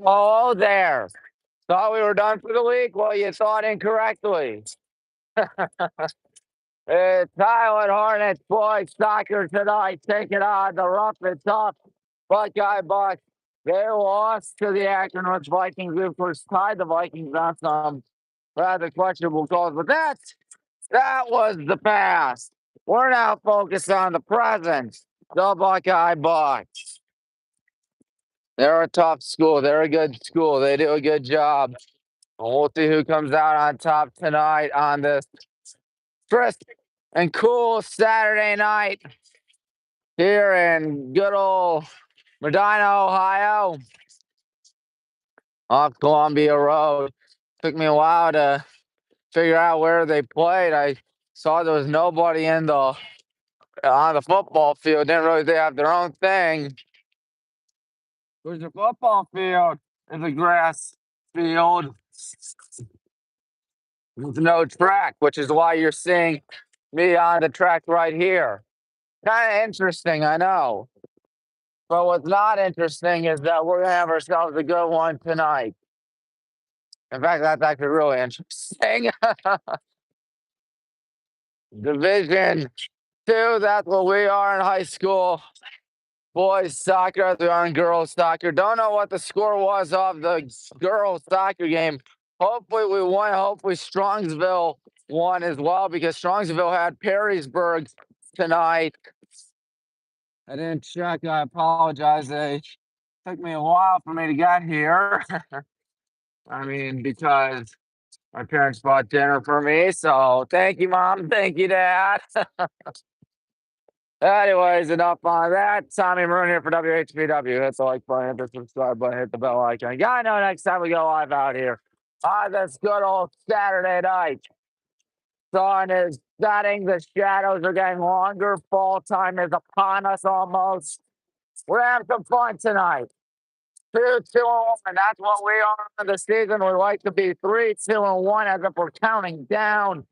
Oh, there. Thought we were done for the week? Well, you thought incorrectly. It's Highland Hornets boys soccer tonight, taking on the rough and tough Buckeye Bucks. They lost to the Akron Vikings. We, of course, tied the Vikings on some rather questionable calls, but that was the past. We're now focused on the present. The Buckeye Bucks. They're a tough school. They're a good school. They do a good job. We'll see who comes out on top tonight on this crisp and cool Saturday night here in good old Medina, Ohio, off Columbia Road. Took me a while to figure out where they played. I saw there was nobody in the on the football field. Didn't realize they have their own thing. There's a football field. There's a grass field. There's no track, which is why you're seeing me on the track right here. Kind of interesting, I know. But what's not interesting is that we're gonna have ourselves a good one tonight. In fact, that's actually really interesting. Division two, that's what we are in high school. Boys soccer, as we are in girls soccer. Don't know what the score was of the girls soccer game. Hopefully we won. Hopefully Strongsville won as well, because Strongsville had Perrysburg tonight. I didn't check. I apologize. It took me a while for me to get here. I mean, because my parents bought dinner for me. So thank you, Mom. Thank you, Dad. Anyways, enough on that. Tommy Maroon here for WHPW. Hit the like button, hit the subscribe button, hit the bell icon. Gotta know next time we go live out here. This good old Saturday night. Sun is setting, the shadows are getting longer. Fall time is upon us almost. We're having some fun tonight. 2-2-1. That's what we are in the season. We like to be 3-2-1 as if we're counting down.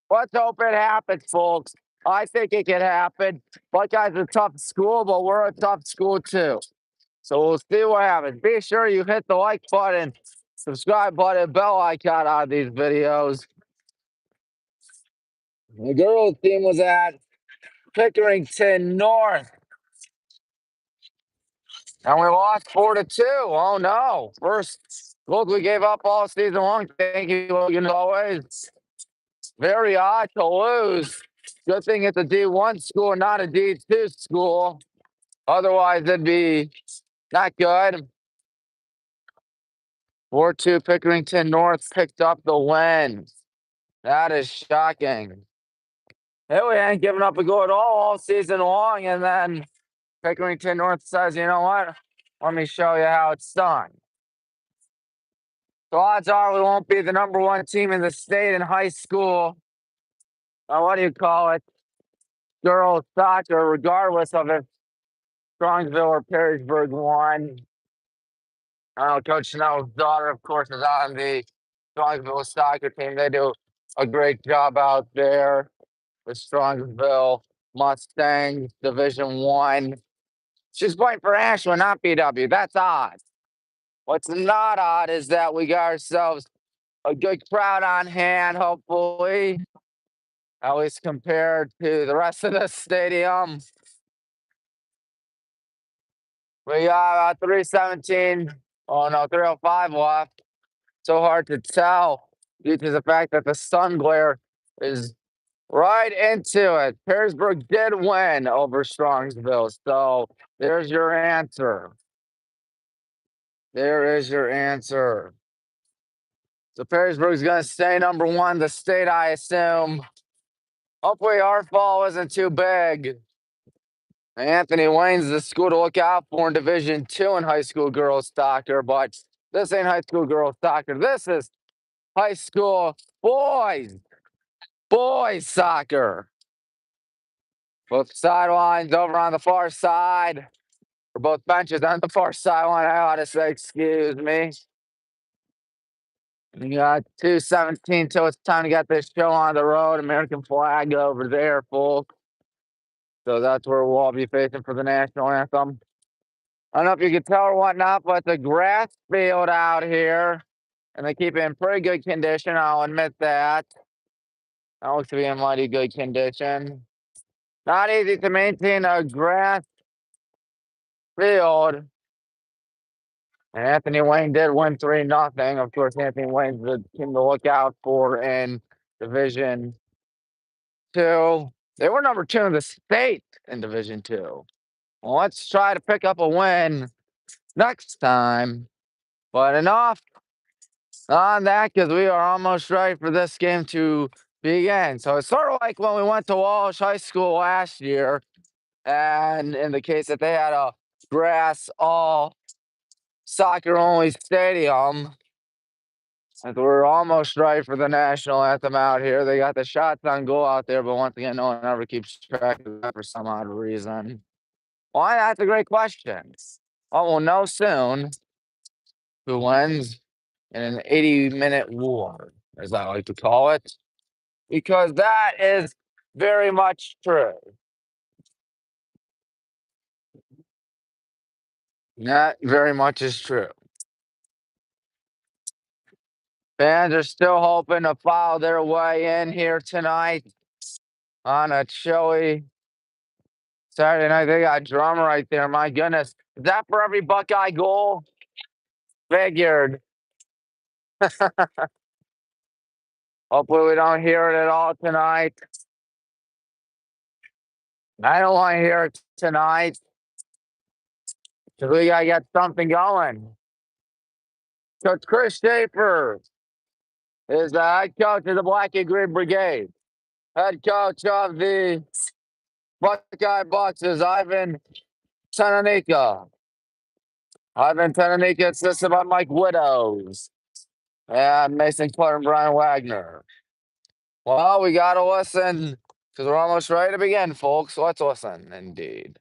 Let's hope it happens, folks. I think it can happen. Buckeyes are a tough school, but we're a tough school too. So we'll see what happens. Be sure you hit the like button, subscribe button, bell icon on these videos. The girls' team was at Pickerington North, and we lost 4-2. Oh no! First goal we gave up all season long. Thank you, Logan. Always very odd to lose. Good thing it's a D1 school, not a D2 school. Otherwise, it'd be not good. 4-2 Pickerington North picked up the win. That is shocking. Hey, we ain't given up a goal at all season long, and then Pickerington North says, you know what? Let me show you how it's done. So odds are we won't be the #1 team in the state in high school. What do you call it? Girls soccer, regardless of if Strongsville or Perrysburg won. Coach Snell's daughter, of course, is on the Strongsville soccer team. They do a great job out there with Strongsville Mustangs, Division One. She's playing for Ashland, not BW. That's odd. What's not odd is that we got ourselves a good crowd on hand, hopefully, at least compared to the rest of the stadium. We got 3:17. Oh no, 3:05 left. So hard to tell due to the fact that the sun glare is right into it. Perrysburg did win over Strongsville. So there's your answer. There is your answer. So Perrysburg's going to stay #1, the state, I assume. Hopefully our fall isn't too big. Anthony Wayne's the school to look out for in Division 2 in high school girls soccer, but this ain't high school girls soccer. This is high school boys soccer. Both sidelines over on the far side, or both benches on the far sideline. I ought to say, excuse me. We got 2:17 till it's time to get this show on the road. American flag over there, folks. So that's where we'll all be facing for the national anthem. I don't know if you can tell or whatnot, but the grass field out here, and they keep it in pretty good condition. I'll admit that. That looks to be in mighty good condition. Not easy to maintain a grass field. And Anthony Wayne did win 3-0. Of course, Anthony Wayne's the team to look out for in Division Two. They were number 2 in the state in Division Two. Well, let's try to pick up a win next time. But enough on that, because we are almost ready for this game to begin. So it's sort of like when we went to Walsh High School last year, and in the case that they had a grass all soccer only stadium. And we're almost ready for the national anthem out here. They got the shots on goal out there, but once again, no one ever keeps track of that for some odd reason. Why? That's a great question. Well, we'll know soon who wins in an 80-minute war, as I like to call it, because that is very much true. That very much is true. Fans are still hoping to file their way in here tonight on a showy Saturday night. They got drum right there. My goodness. Is that for every Buckeye goal? Figured. Hopefully we don't hear it at all tonight. I don't want to hear it tonight. Because we got to get something going. Coach Chris Schaefer is the head coach of the Black and Green Brigade. Head coach of the Buckeye Bucks is Ivan Tananika. Ivan Tananika, assisted by Mike Widows and Mason Clark and Brian Wagner. Well, we got to listen because we're almost ready to begin, folks. Let's listen, indeed.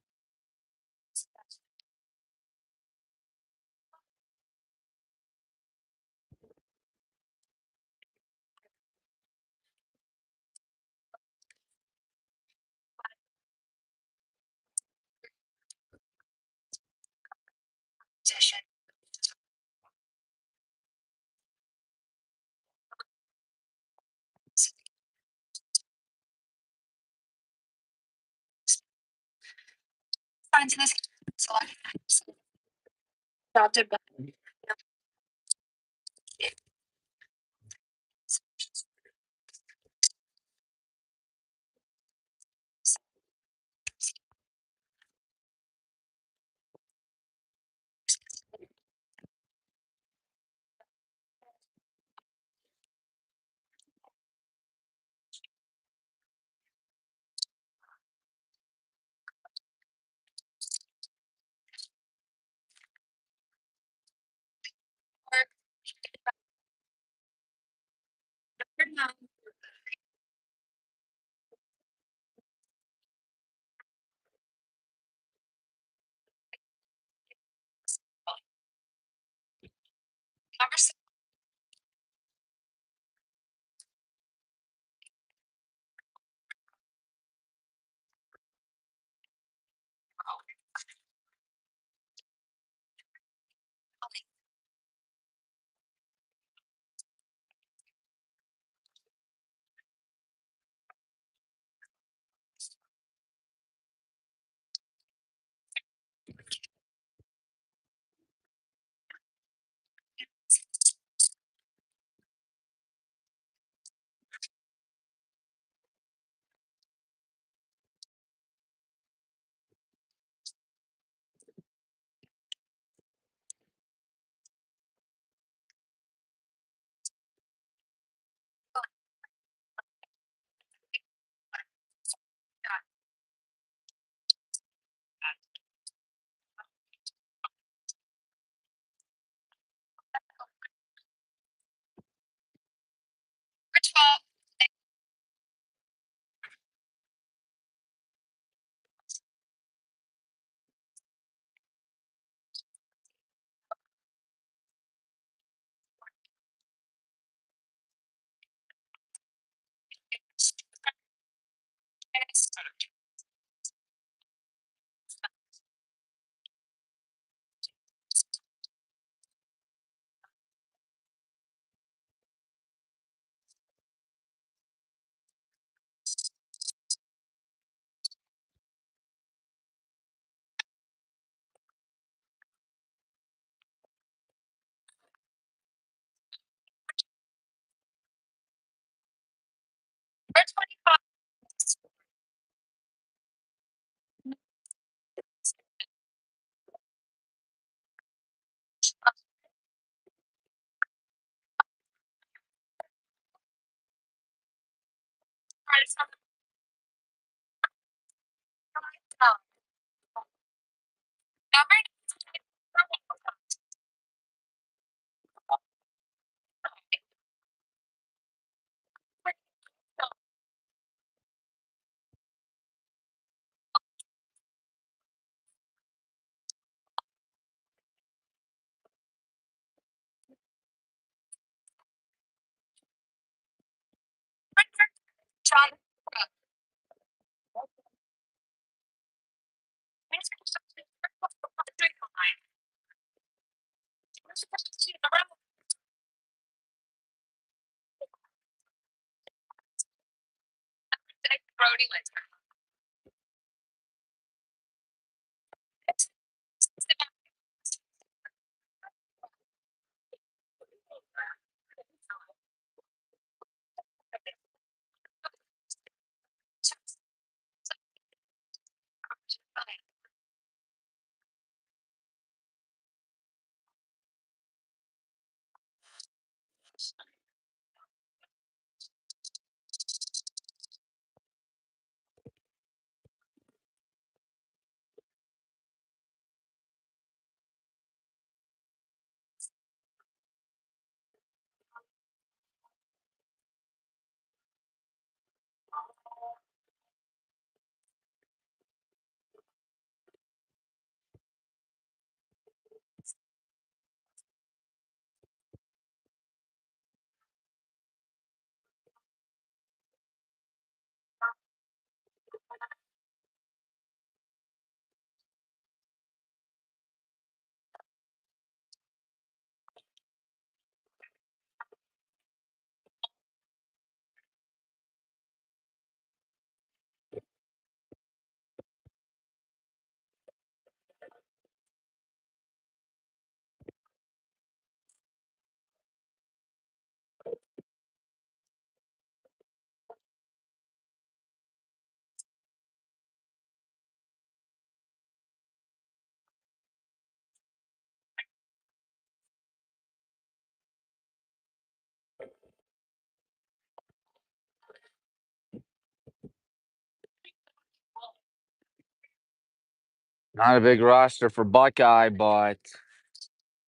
Not a big roster for Buckeye, but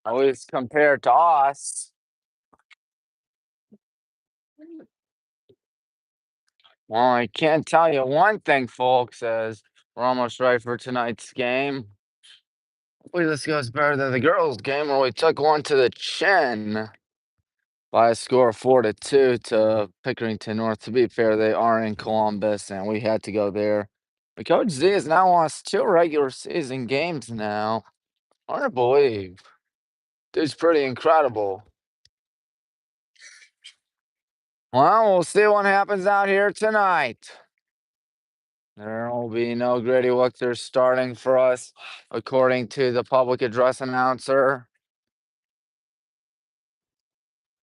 always compared to us. Well, I can't tell you one thing, folks, as we're almost ready for tonight's game. Hopefully this goes better than the girls' game where we took one to the chin by a score of 4-2 to Pickerington North. To be fair, they are in Columbus, and we had to go there. But Coach Z has now lost 2 regular season games now. Hard to believe. Dude's pretty incredible. Well, we'll see what happens out here tonight. There will be no Grady Wuchter starting for us, according to the public address announcer.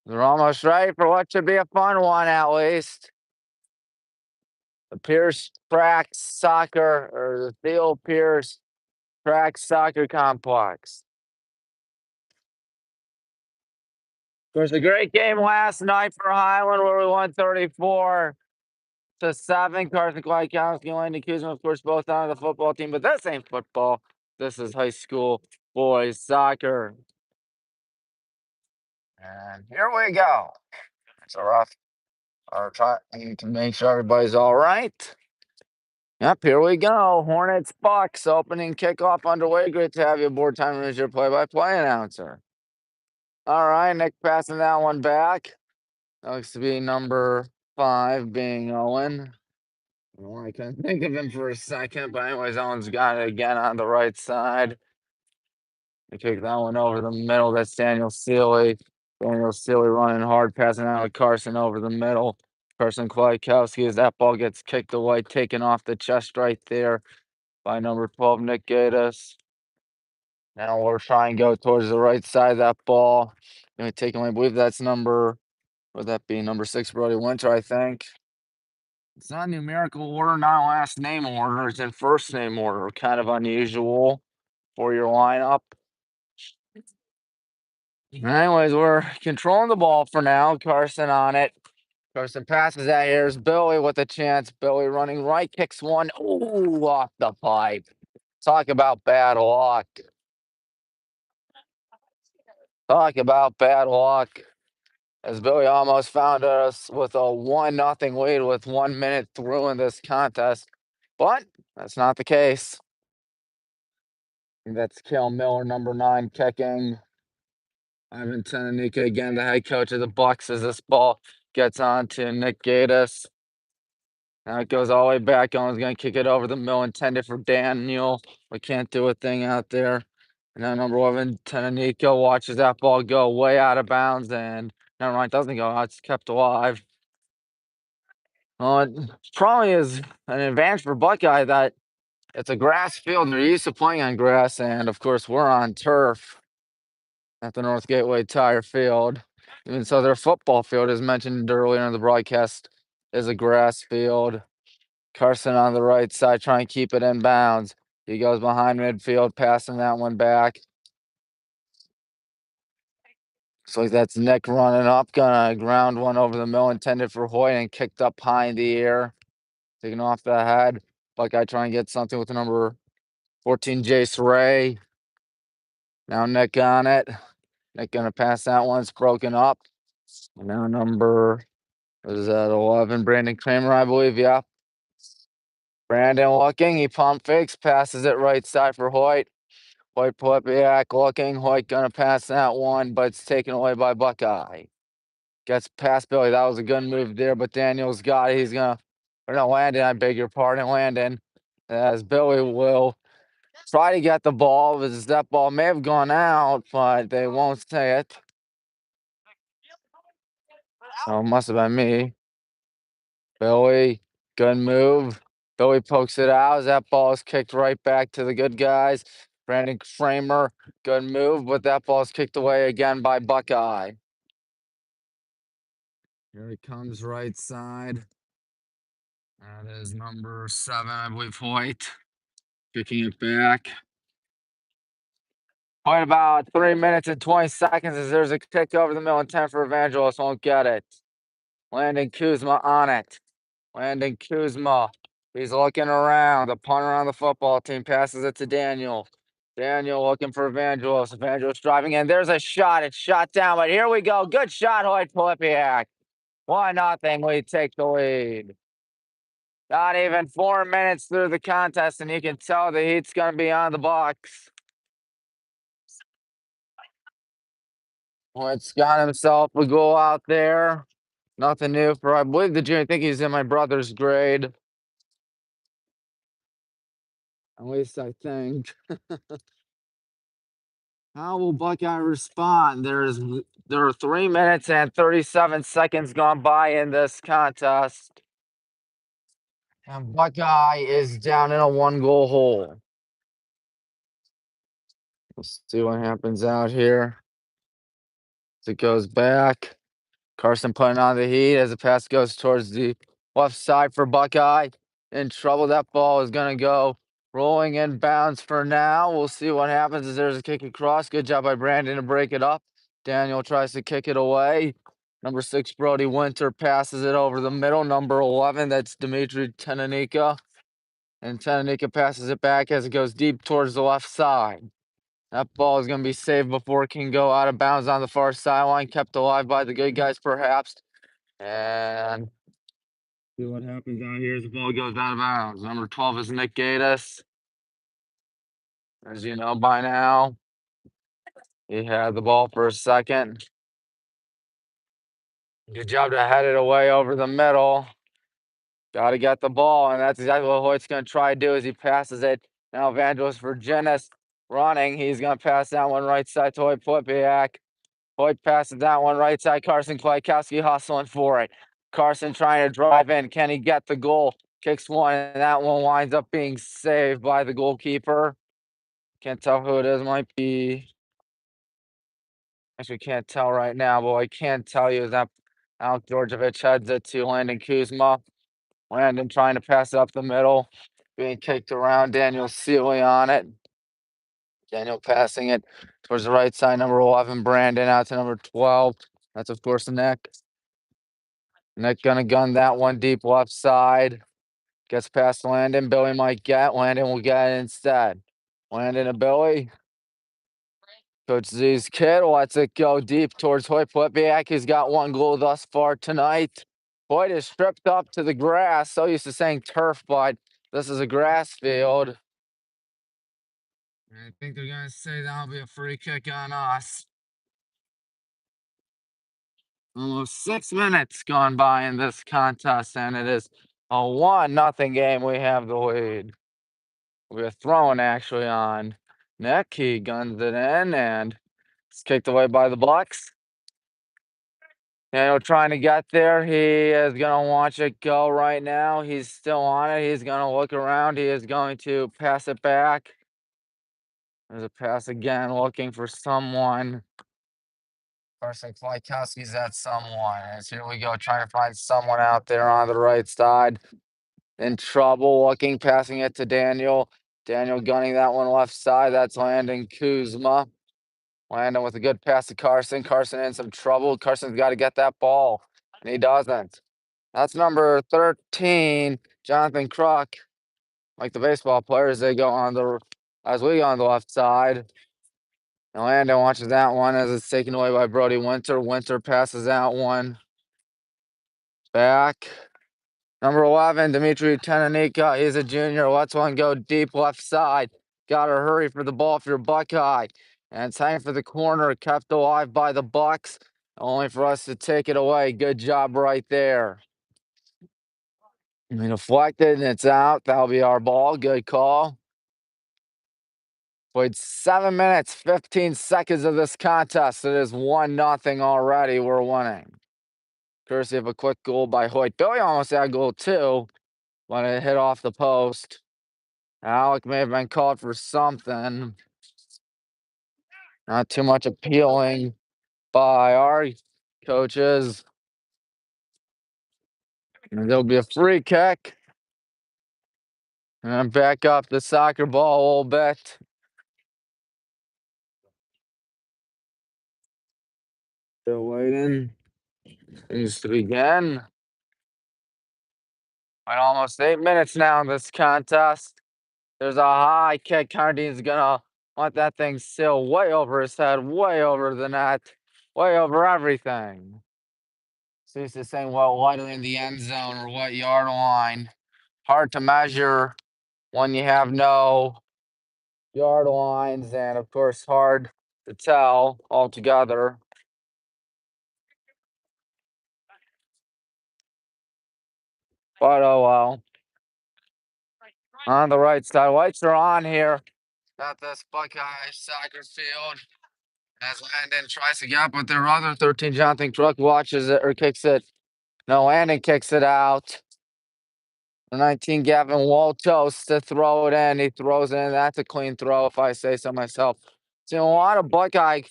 They're almost ready for what should be a fun one, at least. The Pierce Track Soccer, or the Theo Pierce Track Soccer Complex. It was a great game last night for Highland, where we won 34-7. Carson Kwiatkowski and Landon Kuzma, of course, both on the football team, but this ain't football. This is high school boys soccer. And here we go. It's a rough. Or trying to make sure everybody's all right. Yep, here we go. Hornets Bucks opening kickoff underway. Great to have you aboard. Time as your play-by-play announcer. All right, Nick passing that one back. That looks to be number 5, being Owen. Well, I couldn't think of him for a second, but anyways, Owen's got it again on the right side. They kick that one over the middle. That's Daniel Sealy. Daniel Sealy running hard, passing out to Carson over the middle. Carson Kwiatkowski, as that ball gets kicked away, taken off the chest right there by number 12, Nick Gatus. Now we're trying to go towards the right side of that ball. Gonna take away, I believe that's number, would that be number 6, Brody Winter, I think. It's not numerical order, not last name order. It's in first name order. Kind of unusual for your lineup. Anyways, we're controlling the ball for now. Carson on it. Carson passes that. Here's Billy with a chance. Billy running right, kicks one. Ooh, off the pipe. Talk about bad luck. Talk about bad luck. As Billy almost found us with a 1-0 lead with 1 minute through in this contest. But that's not the case. That's Kale Miller, number 9, kicking. Ivan Tenanika again, the head coach of the Bucks, as this ball gets on to Nick Gatiss. Now it goes all the way back. Owen's going to kick it over the middle, intended for Daniel. We can't do a thing out there. And now number 11, Tenanika, watches that ball go way out of bounds. And never mind, doesn't go out. It's kept alive. It probably is an advantage for Buckeye that it's a grass field. They're used to playing on grass. And, of course, we're on turf at the North Gateway Tire Field. Even so, their football field, as mentioned earlier in the broadcast, is a grass field. Carson on the right side trying to keep it in bounds. He goes behind midfield, passing that one back. Looks like that's Nick running up, gonna ground one over the middle, intended for Hoyt, and kicked up high in the air. Taking off the head. Buckeye trying to get something with the number 14, Jace Ray. Now Nick on it. Nick gonna pass that one. It's broken up. Now number, what is that, 11, Brandon Kramer, I believe, yeah. Brandon looking, he pump fakes, passes it right side for Hoyt. Hoyt Plepiak looking, Hoyt gonna pass that one, but it's taken away by Buckeye. Gets past Billy, that was a good move there, but Daniel's got it, he's gonna, or no, Landon, I beg your pardon, Landon, as Billy will try to get the ball, as that ball may have gone out, but they won't say it. So it must have been me. Billy, good move. Billy pokes it out as that ball is kicked right back to the good guys. Brandon Kramer, good move, but that ball is kicked away again by Buckeye. Here he comes right side. That is number 7, I believe, Hoyt. Kicking it back. Hoyt about 3 minutes and 20 seconds as there's a kick over the middle, and 10 for Evangelos, won't get it. Landon Kuzma on it. Landon Kuzma. He's looking around. The punter on the football team passes it to Daniel. Daniel looking for Evangelos. Evangelos driving in. There's a shot. It's shot down, but here we go. Good shot, Hoyt Plepiak. 1-0. We take the lead. Not even 4 minutes through the contest, and you can tell the heat's going to be on the Bucks. Hoyt's got himself a goal out there. Nothing new for, I believe, the junior. I think he's in my brother's grade. At least I think. How will Buckeye respond? There are 3 minutes and 37 seconds gone by in this contest. And Buckeye is down in a 1-goal hole. Let's see what happens out here. As it goes back. Carson putting on the heat as the pass goes towards the left side for Buckeye. In trouble. That ball is going to go rolling in bounds for now. We'll see what happens as there's a kick across. Good job by Brandon to break it up. Daniel tries to kick it away. Number 6, Brody Winter, passes it over the middle. Number 11, that's Dimitri Tenanika. And Tenanika passes it back as it goes deep towards the left side. That ball is going to be saved before it can go out of bounds on the far sideline. Kept alive by the good guys, perhaps. And see what happens out here as the ball goes out of bounds. Number 12 is Nick Gatiss. As you know by now, he had the ball for a second. Good job to head it away over the middle. Got to get the ball, and that's exactly what Hoyt's going to try to do as he passes it. Now Evangelos Virginis running. He's going to pass that one right side to Hoyt Plepiak. Hoyt passes that one right side. Carson Kwiatkowski hustling for it. Carson trying to drive in. Can he get the goal? Kicks one, and that one winds up being saved by the goalkeeper. Can't tell who it is. Might be. Actually, can't tell right now, but what I can tell you is that Alex Georgievich heads it to Landon Kuzma. Landon trying to pass it up the middle, being kicked around. Daniel Sealy on it. Daniel passing it towards the right side. Number 11, Brandon out to number 12. That's, of course, Nick. Nick gonna gun that one deep left side. Gets past Landon. Billy might get. Landon will get it instead. Landon to Billy. Coach Z's kid lets it go deep towards Hoyt Plepiak. He's got one goal thus far tonight. Hoyt is stripped up to the grass. So used to saying turf, but this is a grass field. I think they're going to say that'll be a free kick on us. Almost 6 minutes gone by in this contest, and it is a 1-0 game. We have the lead. We're throwing actually on Nick. He guns it in, and it's kicked away by the Bucks. Daniel trying to get there. He is going to watch it go right now. He's still on it. He's going to look around. He is going to pass it back. There's a pass again, looking for someone. Carson Klykowski's at someone. As here we go, trying to find someone out there on the right side. In trouble, looking, passing it to Daniel. Daniel gunning that one left side. That's Landon Kuzma. Landon with a good pass to Carson. Carson in some trouble. Carson's got to get that ball, and he doesn't. That's number 13, Jonathan Kruk. Like the baseball players, they go on the, as we go on the left side. And Landon watches that one as it's taken away by Brody Winter. Winter passes that one back. Number 11, Dimitri Tenanika. He's a junior. Lets one go deep left side. Got to hurry for the ball if you're Buckeye. And it's hanging for the corner. Kept alive by the Bucks. Only for us to take it away. Good job right there. Deflected, and it's out. That'll be our ball. Good call. Played 7 minutes, 15 seconds of this contest. It is 1-0 already. We're winning. Courtesy of a quick goal by Hoyt. Billy almost had a goal too when it hit off the post. Alec may have been called for something. Not too much appealing by our coaches. And there'll be a free kick. And then back up the soccer ball a little bit. Still waiting. Needs to begin. Almost 8 minutes now in this contest. There's a high kick. Cardine's gonna want that thing still way over his head, way over the net, way over everything. So he's just saying, well, wider in the end zone or what yard line. Hard to measure when you have no yard lines, and of course, hard to tell altogether. But oh well. On the right side, lights are on here at this Buckeye soccer field. As Landon tries to get up with their other 13, Jonathan Truck watches it or kicks it. No, Landon kicks it out. The 19, Gavin Waltos to throw it in. He throws it in. That's a clean throw, if I say so myself. So a lot of Buckeye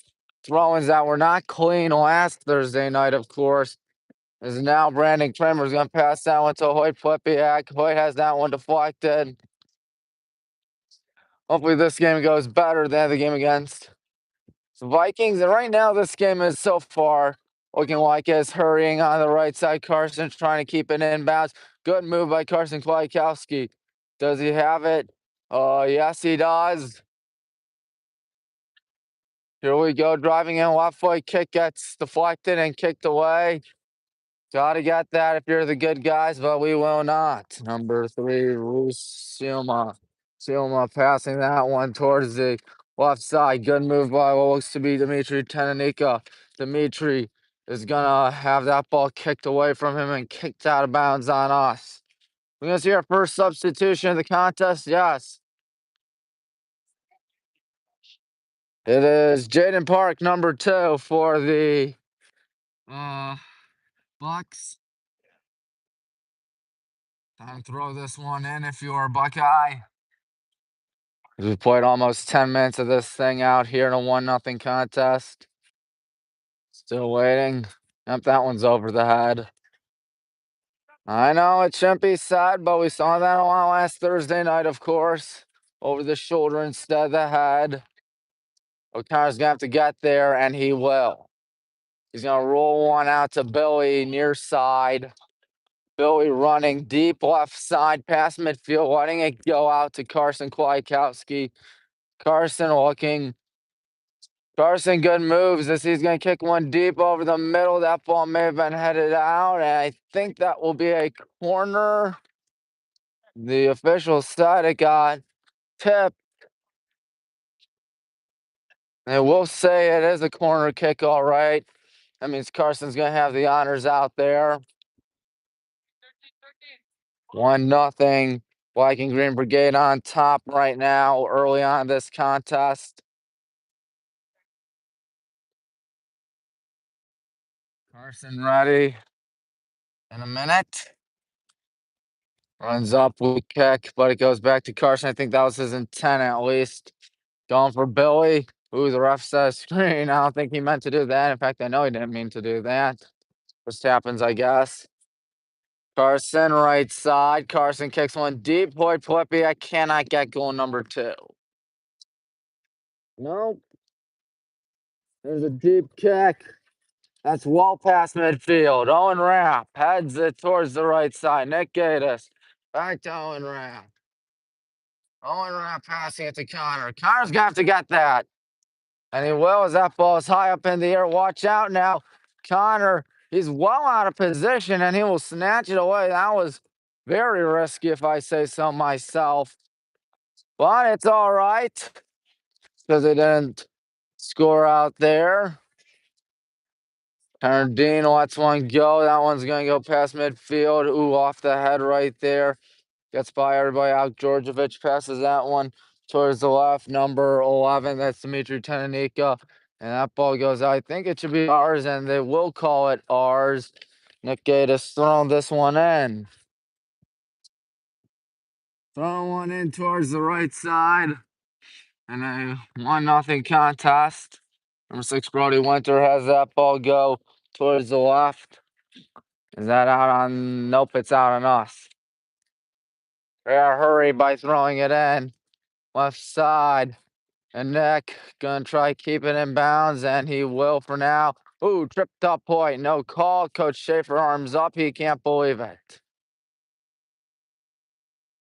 throw-ins that were not clean last Thursday night, of course. Is now Brandon Kramer's going to pass that one to Hoyt Plepiak. Hoyt has that one deflected. Hopefully this game goes better than the game against the Vikings. And right now this game is so far looking like it's hurrying on the right side. Carson's trying to keep it inbounds. Good move by Carson Klykowski. Does he have it? Yes, he does. Here we go, driving in left foot. Kick gets deflected and kicked away. Gotta get that if you're the good guys, but we will not. Number 3, Rusilma. Silma passing that one towards the left side. Good move by what looks to be Dimitri Tenanika. Dimitri is gonna have that ball kicked away from him and kicked out of bounds on us. We're gonna see our first substitution in the contest. Yes. It is Jaden Park, number 2 for the Bucks. Time to throw this one in if you're a Buckeye. We've played almost 10 minutes of this thing out here in a 1-0 contest. Still waiting. Yep, that one's over the head. I know it shouldn't be sad, but we saw that a lot last Thursday night, of course. Over the shoulder instead of the head. O'Connor's gonna have to get there, and he will. He's gonna roll one out to Billy near side. Billy running deep left side past midfield, letting it go out to Carson Kwiatkowski. Carson looking. Carson, good moves as he's going to kick one deep over the middle. That ball may have been headed out, and I think that will be a corner. The official said it got tipped. They will say it is a corner kick, all right. That means Carson's going to have the honors out there. 1-0. Black and Green Brigade on top right now, early on this contest. Carson ready in a minute. Runs up with kick, but it goes back to Carson. I think that was his intent at least. Going for Billy. Ooh, the ref says screen. I don't think he meant to do that. In fact, I know he didn't mean to do that. Just happens, I guess. Carson, right side. Carson kicks one deep. Boy, Flippy, I cannot get goal number 2. Nope. There's a deep kick. That's well past midfield. Owen Rapp heads it towards the right side. Nick Gatiss. Back to Owen Rapp. Owen Rapp passing it to Connor. Connor's gonna have to get that. And he will as that ball is high up in the air. Watch out now. Connor, he's well out of position and he will snatch it away. That was very risky, if I say so myself. But it's all right because they didn't score out there. Dean lets one go. That one's going to go past midfield. Ooh, off the head right there. Gets by everybody out. Georgievich passes that one towards the left. Number 11, that's Dimitri Tenanika. And that ball goes out. I think it should be ours, and they will call it ours. Nick Gatiss throwing this one in. Throwing one in towards the right side. And a 1-0 contest. Number 6, Brody Winter has that ball go towards the left. Is that out on? Nope, it's out on us. They are hurry by throwing it in. Left side. And Nick gonna try keep it in bounds, and he will for now. Ooh, tripped up point. No call. Coach Schaefer arms up. He can't believe it.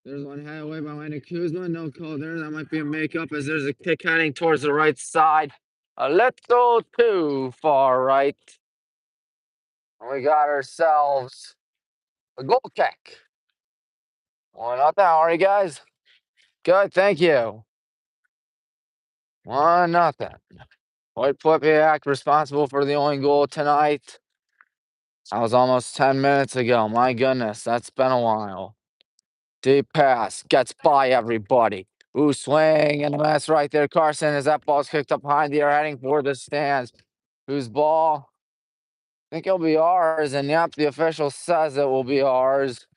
There's one head away by Landon Kuzma. No call there. That might be a makeup as there's a kick heading towards the right side. A little too far right. We got ourselves a goal kick. 1-0. How are you guys? Good, thank you. 1-0. White Flipiak responsible for the only goal tonight. That was almost 10 minutes ago. My goodness, that's been a while. Deep pass, gets by everybody. Ooh, swing and a mess right there. Carson, as that ball's kicked up behind the air, heading for the stands. Whose ball? I think it'll be ours, and yep, the official says it will be ours.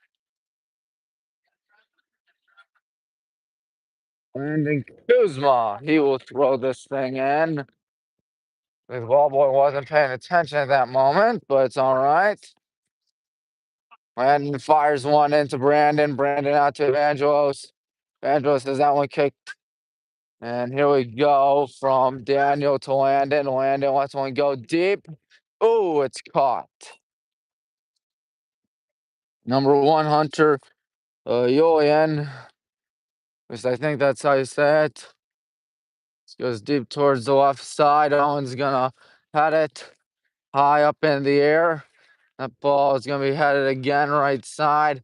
Landon Kuzma, he will throw this thing in. The ball boy wasn't paying attention at that moment, but it's all right. Landon fires one into Brandon. Brandon out to Evangelos. Evangelos has that one kicked. And here we go from Daniel to Landon. Landon lets one go deep. Ooh, it's caught. Number 1, Hunter Julian. At least I think that's how you say it. Goes deep towards the left side. Owen's gonna head it high up in the air. That ball is gonna be headed again right side.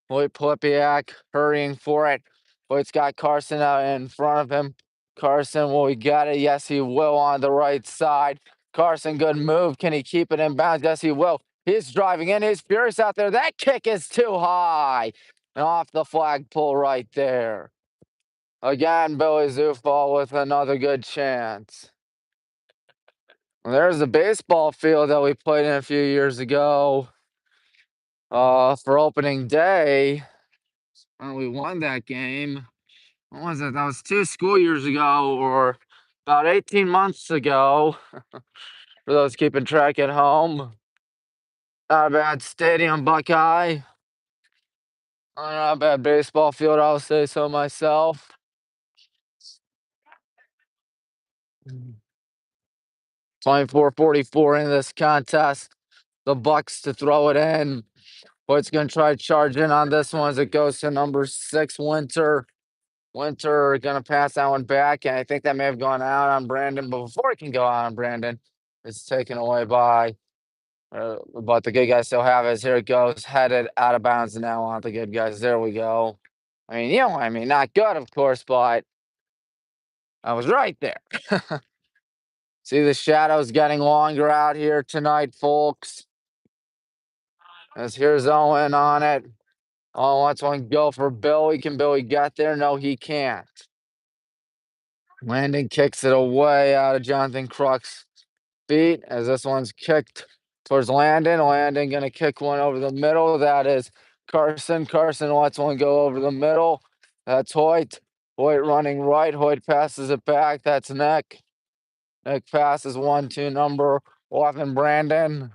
Lloyd Polipiak hurrying for it. Lloyd's got Carson out in front of him. Carson, will he get it? Yes, he will on the right side. Carson, good move. Can he keep it in bounds? Yes, he will. He's driving in. He's furious out there. That kick is too high. And off the flagpole right there. Again, Billy Zufall with another good chance. There's the baseball field that we played in a few years ago for opening day. And we won that game. What was it? That was 2 school years ago or about 18 months ago. For those keeping track at home. Not a bad stadium, Buckeye. Not a bad baseball field, I'll say so myself. 24-44 in this contest. The Bucks to throw it in. Boyd's gonna try to charge in on this one as it goes to number 6, Winter. Winter gonna pass that one back, and I think that may have gone out on Brandon. But before it can go out on Brandon, it's taken away by. But the good guys still have it. Here it goes, headed out of bounds now on the good guys. There we go. I mean, not good, of course, but I was right there. See the shadows getting longer out here tonight, folks. As here's Owen on it. Oh, wants one go for Billy. Can Billy get there? No, he can't. Landon kicks it away out of Jonathan Crux' feet as this one's kicked towards Landon. Landon gonna kick one over the middle. That is Carson. Carson lets one go over the middle. That's Hoyt. Hoyt running right. Hoyt passes it back. That's Nick. Nick passes one to number 11, Brandon.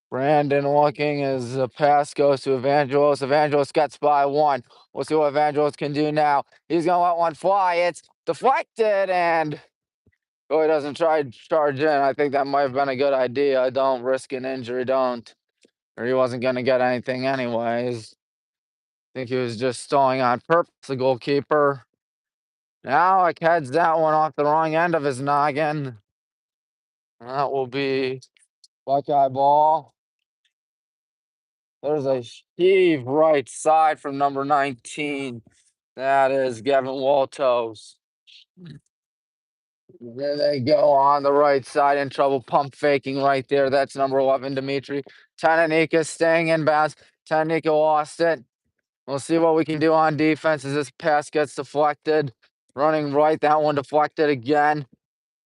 Brandon looking as the pass goes to Evangelos. Evangelos gets by one. We'll see what Evangelos can do now. He's going to let one fly. It's deflected, and Billy doesn't try to charge in. I think that might have been a good idea. Don't risk an injury. Don't. Or he wasn't going to get anything anyways. I think he was just stalling on purpose, the goalkeeper. Now it heads that one off the wrong end of his noggin. That will be Buckeye ball. There's a heave right side from number 19. That is Gavin Waltos. There they go on the right side, in trouble, pump faking right there. That's number 11, Dimitri. Tananika staying in bounds. Tananika lost it. We'll see what we can do on defense as this pass gets deflected. Running right, that one deflected again.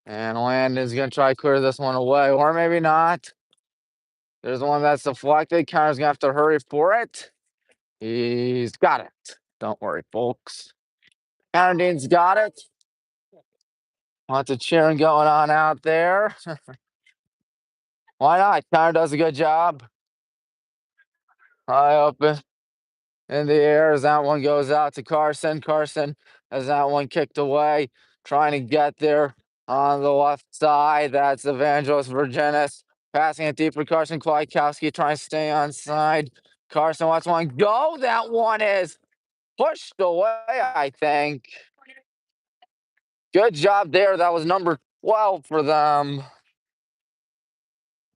And Landon's going to try to clear this one away, or maybe not. There's one that's deflected. Connor's going to have to hurry for it. He's got it. Don't worry, folks. Connor Dean's got it. Lots of cheering going on out there. Why not? Connor does a good job. High up in the air as that one goes out to Carson. Carson has that one kicked away, trying to get there on the left side. That's Evangelos Virginis. Passing it deep for Carson Kwiatkowski, trying to stay on side. Carson wants one go. That one is pushed away, I think. Good job there. That was number 12 for them.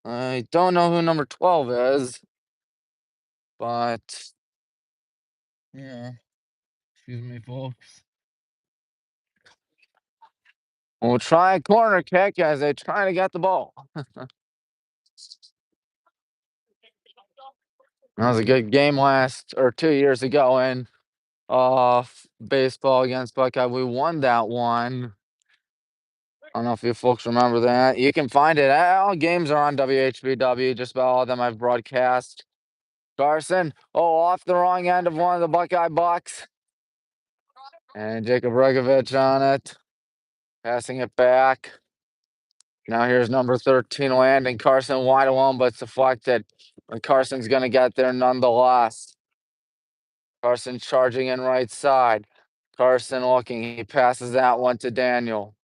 I don't know who number 12 is, but yeah. Excuse me, folks. We'll try a corner kick as they try to get the ball. That was a good game 2 years ago in baseball against Buckeye. We won that one. I don't know if you folks remember that. You can find it. All games are on WHBW. Just about all of them I've broadcast. Carson, off the wrong end of one of the Buckeye Bucks. And Jacob Regovich on it. Passing it back. Now here's number 13, Landon. Carson wide alone, but it's deflected. And Carson's going to get there nonetheless. Carson charging in right side. Carson looking. He passes that one to Daniel.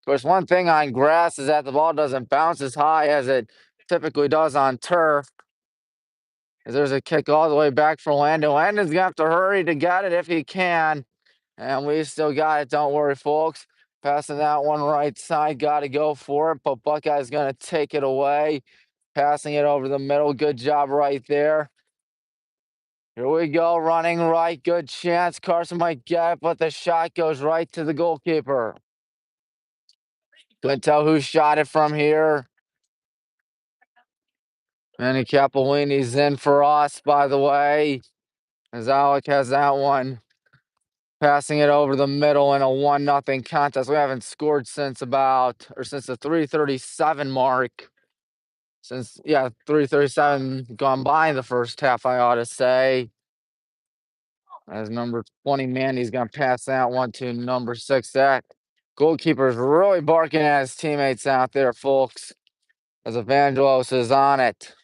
Of course, one thing on grass is that the ball doesn't bounce as high as it typically does on turf. As there's a kick all the way back for Landon. Landon's going to have to hurry to get it if he can. And we still got it. Don't worry, folks. Passing that one right side. Got to go for it. But Buckeye's going to take it away. Passing it over the middle. Good job right there. Here we go. Running right. Good chance. Carson might get it, but the shot goes right to the goalkeeper. Couldn't tell who shot it from here. Manny Capolini's in for us, by the way. As Alec has that one. Passing it over the middle in a 1-0 contest. We haven't scored since the 3:37 mark. Since 3:37 gone by in the first half, I ought to say. As number 20, Mandy's gonna pass that one to number 6. That goalkeeper's really barking at his teammates out there, folks. As Evangelos is on it.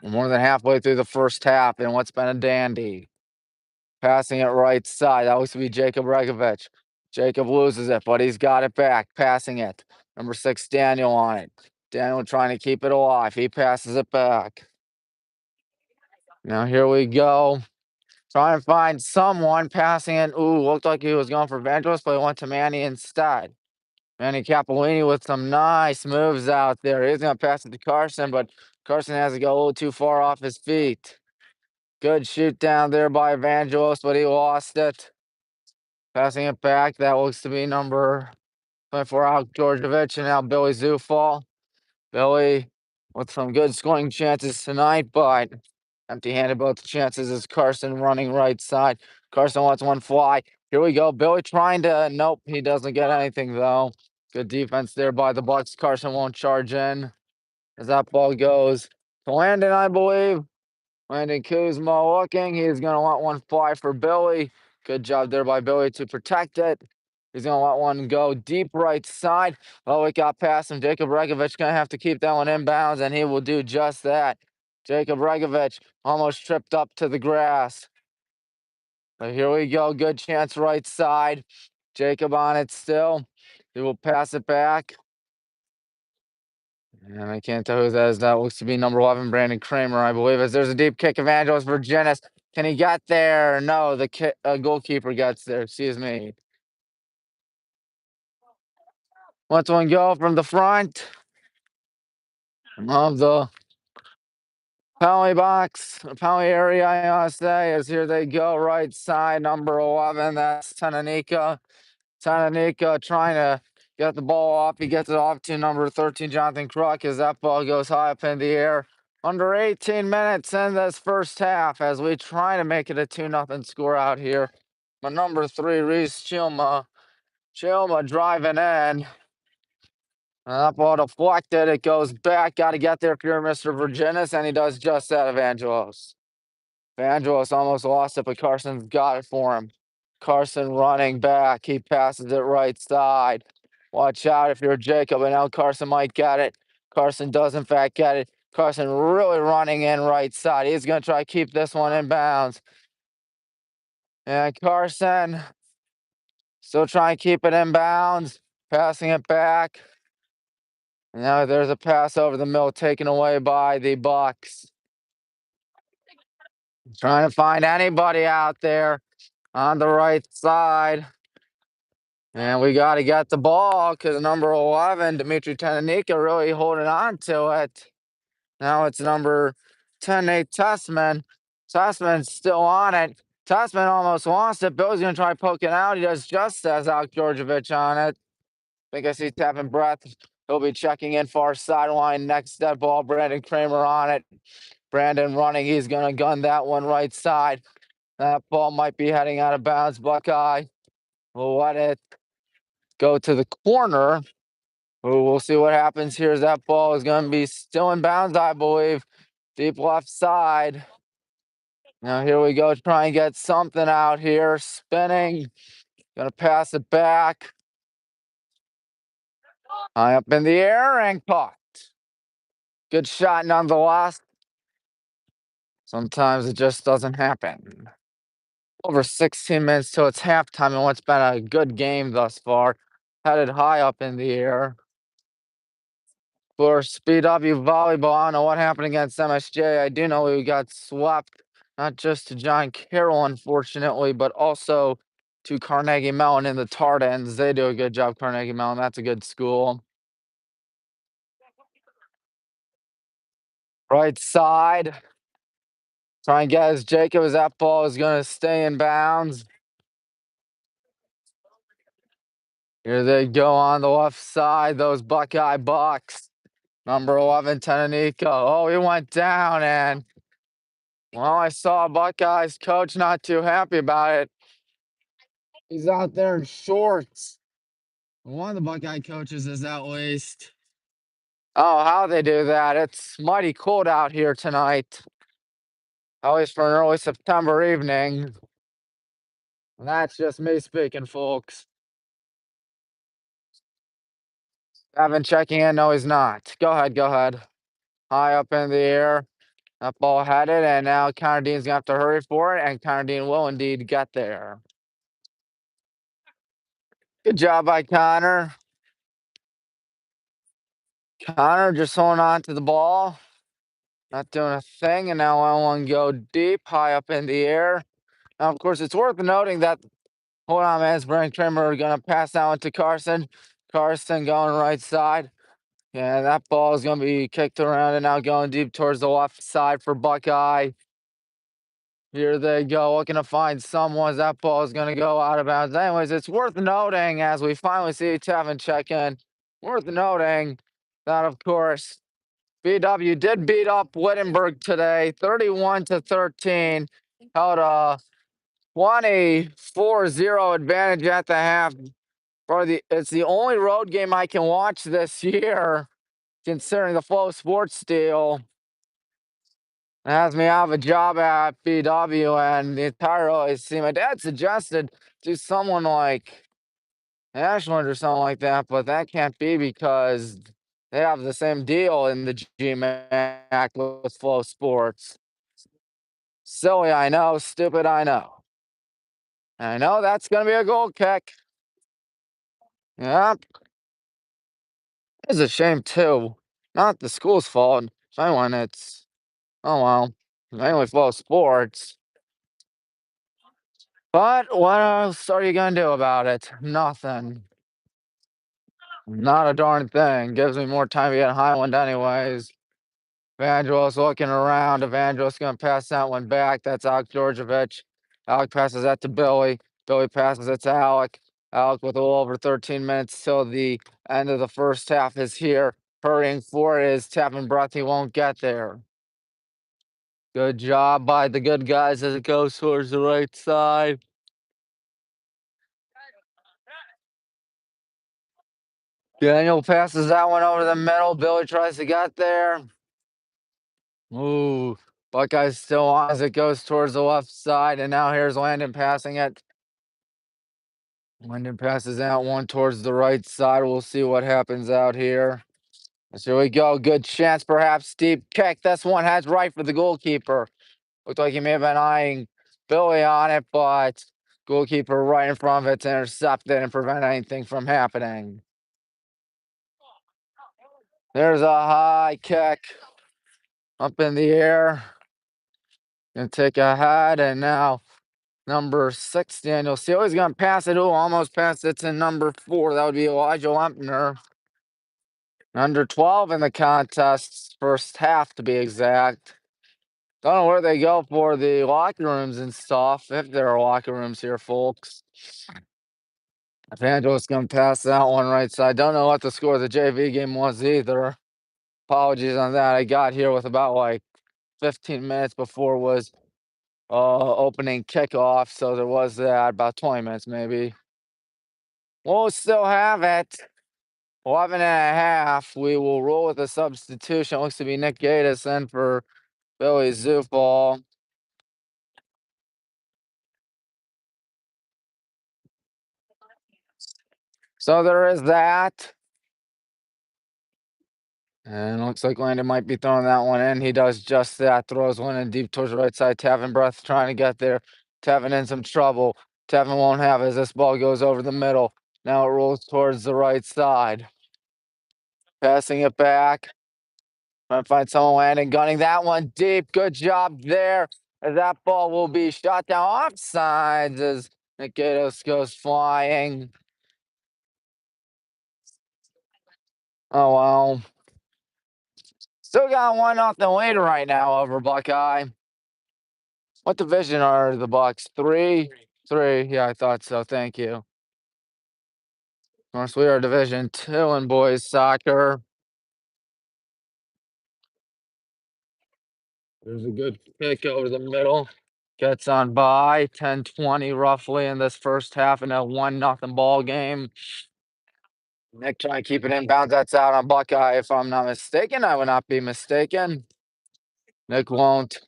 more than halfway through the first half, and what's been a dandy. Passing it right side. That looks to be Jacob Regovich. Jacob loses it, but he's got it back. Passing it. Number 6, Daniel on it. Daniel trying to keep it alive. He passes it back. Now here we go. Trying to find someone passing it. Ooh, looked like he was going for Vangelis, but he went to Manny instead. Manny Capolini with some nice moves out there. He's going to pass it to Carson, but Carson has to go a little too far off his feet. Good shoot down there by Evangelos, but he lost it. Passing it back. That looks to be number 24 out Georgievich, and now Billy Zufall. Billy with some good scoring chances tonight, but empty-handed both chances as Carson running right side. Carson wants one fly. Here we go. Billy trying to, nope, he doesn't get anything though. Good defense there by the Bucks. Carson won't charge in as that ball goes to Landon, I believe. Landon Kuzma looking. He's going to want one fly for Billy. Good job there by Billy to protect it. He's going to let one go deep right side. Oh, it got past him. Jacob Regovich going to have to keep that one inbounds, and he will do just that. Jacob Regovich almost tripped up to the grass. But here we go. Good chance right side. Jacob on it still. He will pass it back. And I can't tell who that is. That looks to be number 11, Brandon Kramer, I believe. As there's a deep kick, Evangelos Virginis. Can he get there? No, the goalkeeper gets there. Excuse me. Let's one go from the front of the penalty box, penalty area, I want to say, as here they go, right side, number 11. That's Tananika. Tananika trying to get the ball off. He gets it off to number 13, Jonathan Kruk, as that ball goes high up in the air. Under 18 minutes in this first half as we try to make it a 2-0 score out here. But number 3, Reese Chilma driving in. That ball deflected. It goes back. Got to get there if you're Mr. Virginis, and he does just that, Evangelos. Evangelos almost lost it, but Carson's got it for him. Carson running back. He passes it right side. Watch out if you're Jacob, and now Carson might get it. Carson does, in fact, get it. Carson really running in right side. He's going to try to keep this one in bounds. And Carson still trying to keep it in bounds. Passing it back. Now there's a pass over the middle taken away by the Bucks. Trying to find anybody out there on the right side. And we got to get the ball because number 11, Dmitry Tananika, really holding on to it. Now it's number 10, Nate Tessman. Tessman's still on it. Tessman almost lost it. Bill's going to try poking out. He does just as Alk Georgievich on it. I think I see tapping breath. He'll be checking in far sideline. Next dead ball, Brandon Kramer on it. Brandon running. He's going to gun that one right side. That ball might be heading out of bounds. Buckeye will let it go to the corner. Ooh, we'll see what happens here. That ball is going to be still in bounds, I believe. Deep left side. Now here we go. Try and get something out here. Spinning. Going to pass it back. High up in the air and caught. Good shot nonetheless. Sometimes it just doesn't happen. Over 16 minutes till it's halftime, and what's been a good game thus far. Headed high up in the air. For Speed W Volleyball, I don't know what happened against MSJ. I do know we got swept, not just to John Carroll, unfortunately, but also to Carnegie Mellon in the Tardens. They do a good job, Carnegie Mellon. That's a good school. Right side. Try and get his Jacob as that ball is going to stay in bounds. Here they go on the left side, those Buckeye Bucks. Number 11, Tananika. Oh, he went down, and, well, I saw Buckeyes coach not too happy about it. He's out there in shorts. One of the Buckeye coaches is at least. Oh, how they do that. It's mighty cold out here tonight. At least for an early September evening. And that's just me speaking, folks. Evan checking in. No, he's not. Go ahead, go ahead. High up in the air. That ball headed, and now Connor Dean's gonna have to hurry for it, and Connor Dean will indeed get there. Good job by Connor. Connor just holding on to the ball, not doing a thing, and now I want to go deep, high up in the air. Now, of course, it's worth noting that, hold on, man, it's Brian Kramer going to pass that one to Carson. Carson going right side. Yeah, that ball is going to be kicked around and now going deep towards the left side for Buckeye. Here they go, looking to find someone. That ball is going to go out of bounds. Anyways, it's worth noting as we finally see Tevin check in. Worth noting that, of course, BW did beat up Wittenberg today, 31-13. Held a 24-0 advantage at the half. It's the only road game I can watch this year, considering the Flow Sports deal. It has me out of a job at BW, and the entire OAC. My dad suggested do someone like Ashland or something like that, but that can't be because they have the same deal in the GMAC with Flow Sports. Silly, I know. Stupid, I know. I know that's going to be a goal kick. Yep. It's a shame, too. Not the school's fault. When it's, oh well, mainly Flow Sports. But what else are you going to do about it? Nothing. Not a darn thing. Gives me more time to get Highland anyways. Evangelos looking around. Evangelos going to pass that one back. That's Alec Georgievich. Alec passes that to Billy. Billy passes it to Alec. Alec with a little over 13 minutes till the end of the first half is here. Hurrying for it is tapping breath. He won't get there. Good job by the good guys as it goes towards the right side. Daniel passes that one over the middle. Billy tries to get there. Ooh, Buckeye's still on as it goes towards the left side, and now here's Landon passing it. Landon passes that one towards the right side. We'll see what happens out here. So here we go. Good chance, perhaps. Deep kick. This one has right for the goalkeeper. Looked like he may have been eyeing Billy on it, but goalkeeper right in front of it to intercept it and prevent anything from happening. There's a high kick up in the air. Gonna take a head, and now number 6, Daniel Steele. He's gonna pass it. Oh, almost passed it to number 4. That would be Elijah Lempner. Under 12 in the contest, first half to be exact. Don't know where they go for the locker rooms and stuff, if there are locker rooms here, folks. Evangelist gonna pass that one right side. Don't know what the score of the JV game was either. Apologies on that. I got here with about like 15 minutes before was opening kickoff, so there was that, about 20 minutes maybe. We'll still have it. 11.5. We will roll with a substitution. Looks to be Nick Gatus in for Billy Zufall. So there is that. And looks like Landon might be throwing that one in. He does just that. Throws one in deep towards the right side. Tevin Breath trying to get there. Tevin in some trouble. Tevin won't have it as this ball goes over the middle. Now it rolls towards the right side. Passing it back. Trying to find someone landing, gunning that one deep. Good job there. That ball will be shot down offsides as Nikitos goes flying. Oh, well. Still got 1-0 lead right now over Buckeye. What division are the Bucks? 3? 3. Yeah, I thought so. Thank you. Of course, we are Division 2 in boys soccer. There's a good kick over the middle. Gets on by 10-20 roughly in this first half in a 1-0 ball game. Nick trying to keep it inbounds. That's out on Buckeye, if I'm not mistaken. I would not be mistaken. Nick won't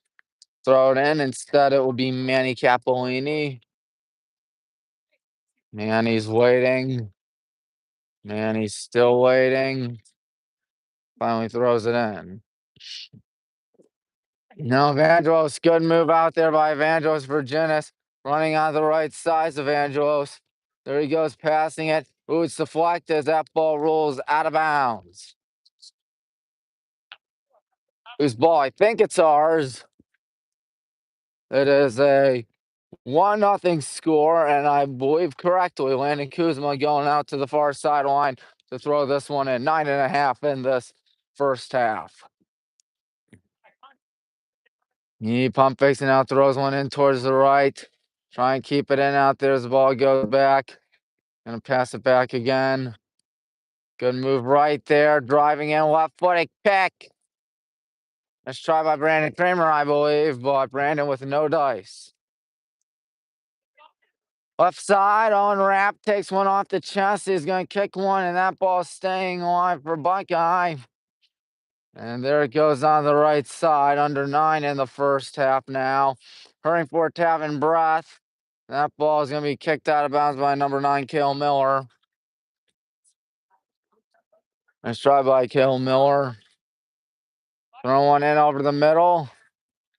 throw it in. Instead, it will be Manny Capolini. Manny's waiting. Manny's still waiting. Finally throws it in. No, Evangelos, good move out there by Evangelos Virginis, running on the right sides of Evangelos. There he goes, passing it. Ooh, it's deflected. That ball rolls out of bounds. Whose ball? I think it's ours. It is a 1-0 score, and I believe correctly, Landon Kuzma going out to the far sideline to throw this one in. 9.5 in this first half. He pump facing out, throws one in towards the right. Try and keep it in out there as the ball goes back. Gonna pass it back again. Good move right there. Driving in, left-footed kick. Let's try by Brandon Kramer, I believe, but Brandon with no dice. Left side on wrap, takes one off the chest. He's going to kick one, and that ball's staying alive for Buckeye. And there it goes on the right side, under 9 in the first half now. Hurrying for it, having breath. That ball is going to be kicked out of bounds by number 9, Cale Miller. Nice try by Cale Miller. Throw one in over the middle.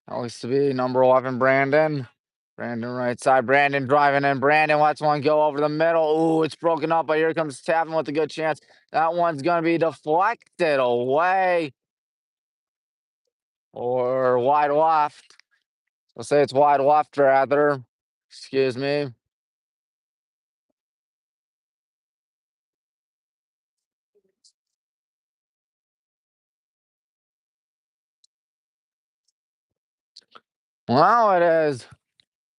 That looks to be number 11, Brandon. Brandon right side. Brandon driving in. Brandon lets one go over the middle. Ooh, it's broken up, but here comes Tappan with a good chance. That one's going to be deflected away. Or wide left. We'll say it's wide left, rather. Excuse me. Well, it is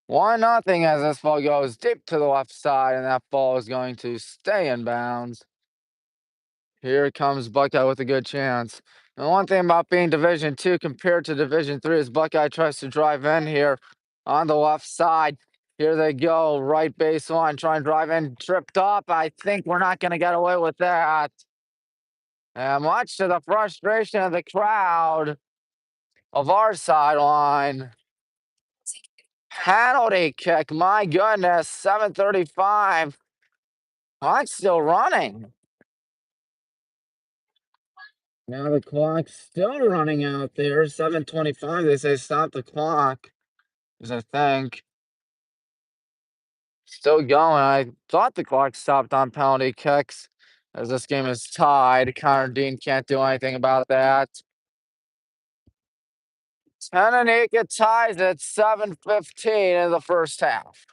1-0 as this ball goes deep to the left side, and that ball is going to stay in bounds. Here comes Buckeye with a good chance. And one thing about being Division II compared to Division III is Buckeye tries to drive in here on the left side. Here they go, right baseline, try and drive in, tripped up. I think we're not going to get away with that. And much to the frustration of the crowd of our sideline. Penalty kick, my goodness, 7:35. Clock's still running. Now the clock's still running out there. 7:25. They say stop the clock. Is I think. Still going. I thought the clock stopped on penalty kicks. As this game is tied. Connor Dean can't do anything about that. Tennessee ties at 7:15 in the first half.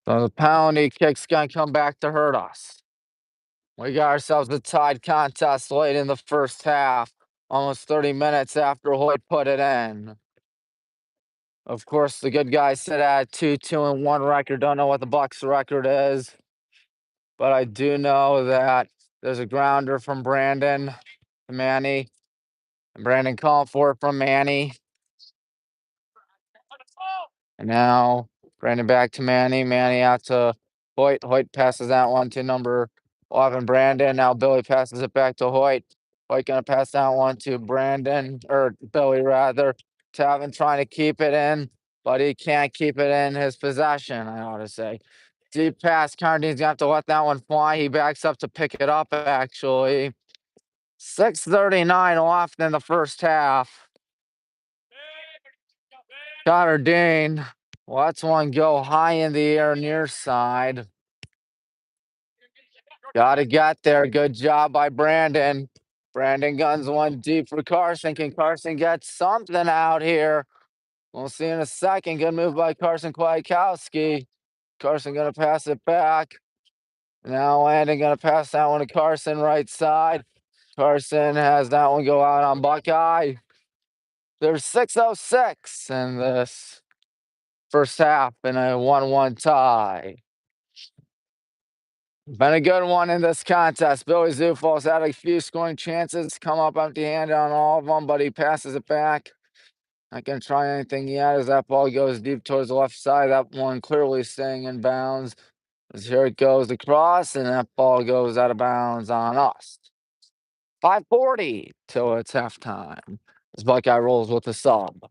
So the penalty kick's gonna come back to hurt us. We got ourselves a tied contest late in the first half, almost 30 minutes after Hoyt put it in. Of course, the good guys sit at 2-2-1 record. Don't know what the Bucks record is, but I do know that there's a grounder from Brandon to Manny, and Brandon called for it from Manny. And now Brandon back to Manny. Manny out to Hoyt. Hoyt passes that one to number 11, Brandon. Now Billy passes it back to Hoyt. Hoyt gonna pass that one to Brandon, or Billy rather. Tavin trying to keep it in, but he can't keep it in his possession, I ought to say. Deep pass, Carnadine's gonna have to let that one fly. He backs up to pick it up, actually. 6:39 left in the first half. Connor Dean lets one go high in the air near side. Gotta get there. Good job by Brandon. Brandon guns one deep for Carson. Can Carson get something out here? We'll see in a second. Good move by Carson Kwiatkowski. Carson gonna pass it back. Now Landon gonna pass that one to Carson right side. Carson has that one go out on Buckeye. There's 6:06 in this first half in a 1-1 tie. Been a good one in this contest. Billy Zufal's had a few scoring chances, come up empty-handed on all of them, but he passes it back. Not going to try anything yet as that ball goes deep towards the left side. That one clearly staying in bounds. As here it goes across, and that ball goes out of bounds on us. 5:40 till it's halftime. As Buckeye rolls with the sub.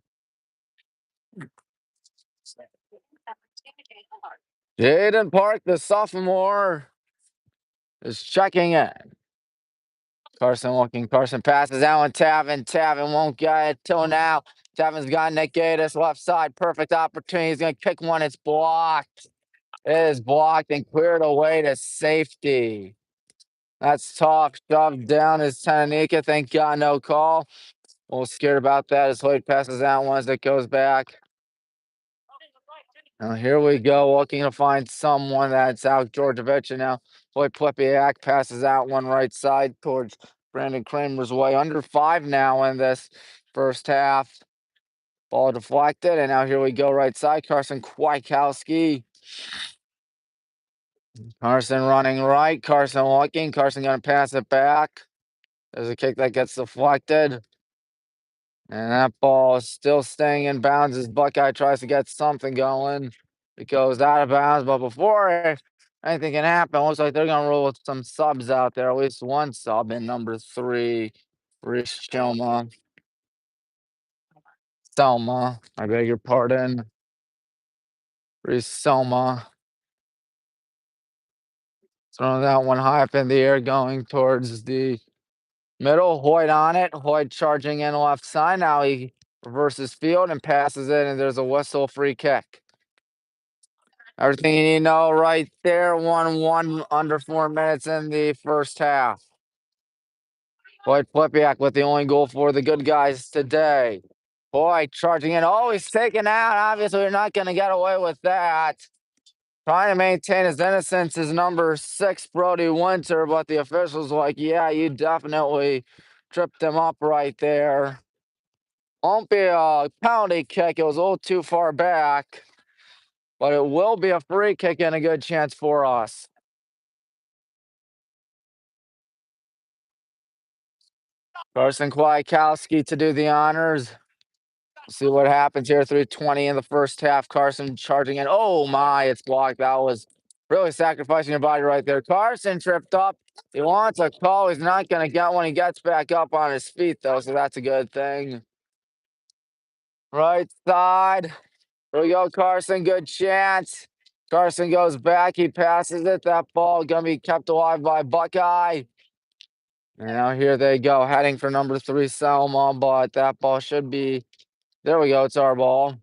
Jaden Park, the sophomore, is checking in. Carson looking. Carson passes out on Tavin. Tavin won't get it till now. Tavin's got Nick Gatus left side. Perfect opportunity. He's going to kick one. It's blocked. It is blocked and cleared away to safety. That's tough. Shoved down is Tananika. Thank God, no call. A little scared about that as Hoyt passes out once it goes back. Now here we go, looking to find someone that's out Georgievich. And now Hoyt Plepiak passes out one right side towards Brandon Kramer's way. Under 5 now in this first half. Ball deflected, and now here we go, right side. Carson Kwiatkowski. Carson running right. Carson looking. Carson going to pass it back. There's a kick that gets deflected. And that ball is still staying in bounds as Buckeye tries to get something going. It goes out of bounds, but before anything can happen, looks like they're going to roll with some subs out there. At least one sub in number 3, Reese Selma. I beg your pardon. Reese Selma. Throwing that one high up in the air, going towards the middle. Hoyt on it. Hoyt charging in left side. Now he reverses field and passes it, and there's a whistle, free kick. Everything you need to know right there. 1-1 under 4 minutes in the first half. Hoyt Plepiak with the only goal for the good guys today. Hoyt charging in. Oh, he's taken out. Obviously, you're not going to get away with that. Trying to maintain his innocence is number 6, Brody Winter, but the official's like, yeah, you definitely tripped him up right there. Won't be a penalty kick. It was a little too far back, but it will be a free kick and a good chance for us. Carson Kwiatkowski to do the honors. See what happens here. 3:20 in the first half. Carson charging in. Oh my, it's blocked. That was really sacrificing your body right there. Carson tripped up. He wants a call. He's not going to get one. He gets back up on his feet, though, so that's a good thing. Right side. Here we go, Carson. Good chance. Carson goes back. He passes it. That ball going to be kept alive by Buckeye. And now here they go, heading for number 3, Selma, but that ball should be. There we go. It's our ball.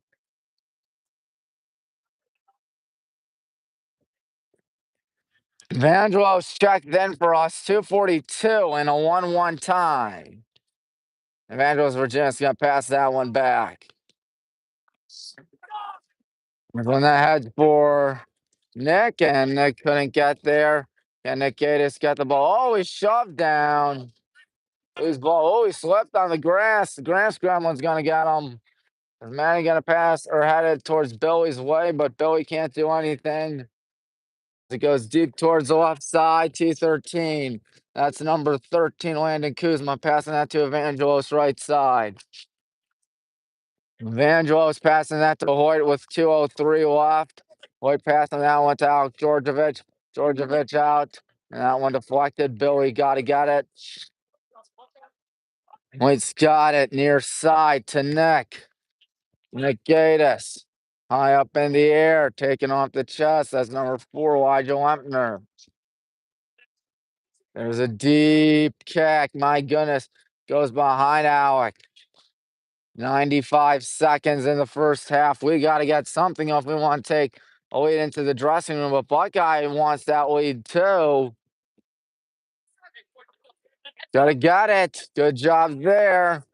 Vangelos checked then for us, 2:42 and a 1-1 tie. Evangelos Virginia's going to pass that one back. When that heads for Nick, and Nick couldn't get there. And Nick Gatus got the ball. Oh, he shoved down. His ball. Oh, he slipped on the grass. The grass gremlin's going to get him. Is Manny going to pass or headed towards Billy's way, but Billy can't do anything. It goes deep towards the left side, T13. That's number 13, Landon Kuzma, passing that to Evangelos right side. Evangelos passing that to Hoyt with 2:03 left. Hoyt passing that one to Alex Georgievich. Georgievich out. And that one deflected. Billy got to get it. Hoyt's got it near side to Nick. Nick Gatus. High up in the air, taking off the chest. That's number 4, Elijah Lempner. There's a deep kick. My goodness. Goes behind Alec. 95 seconds in the first half. We got to get something if we want to take a lead into the dressing room. But Buckeye wants that lead too. Got to get it. Good job there.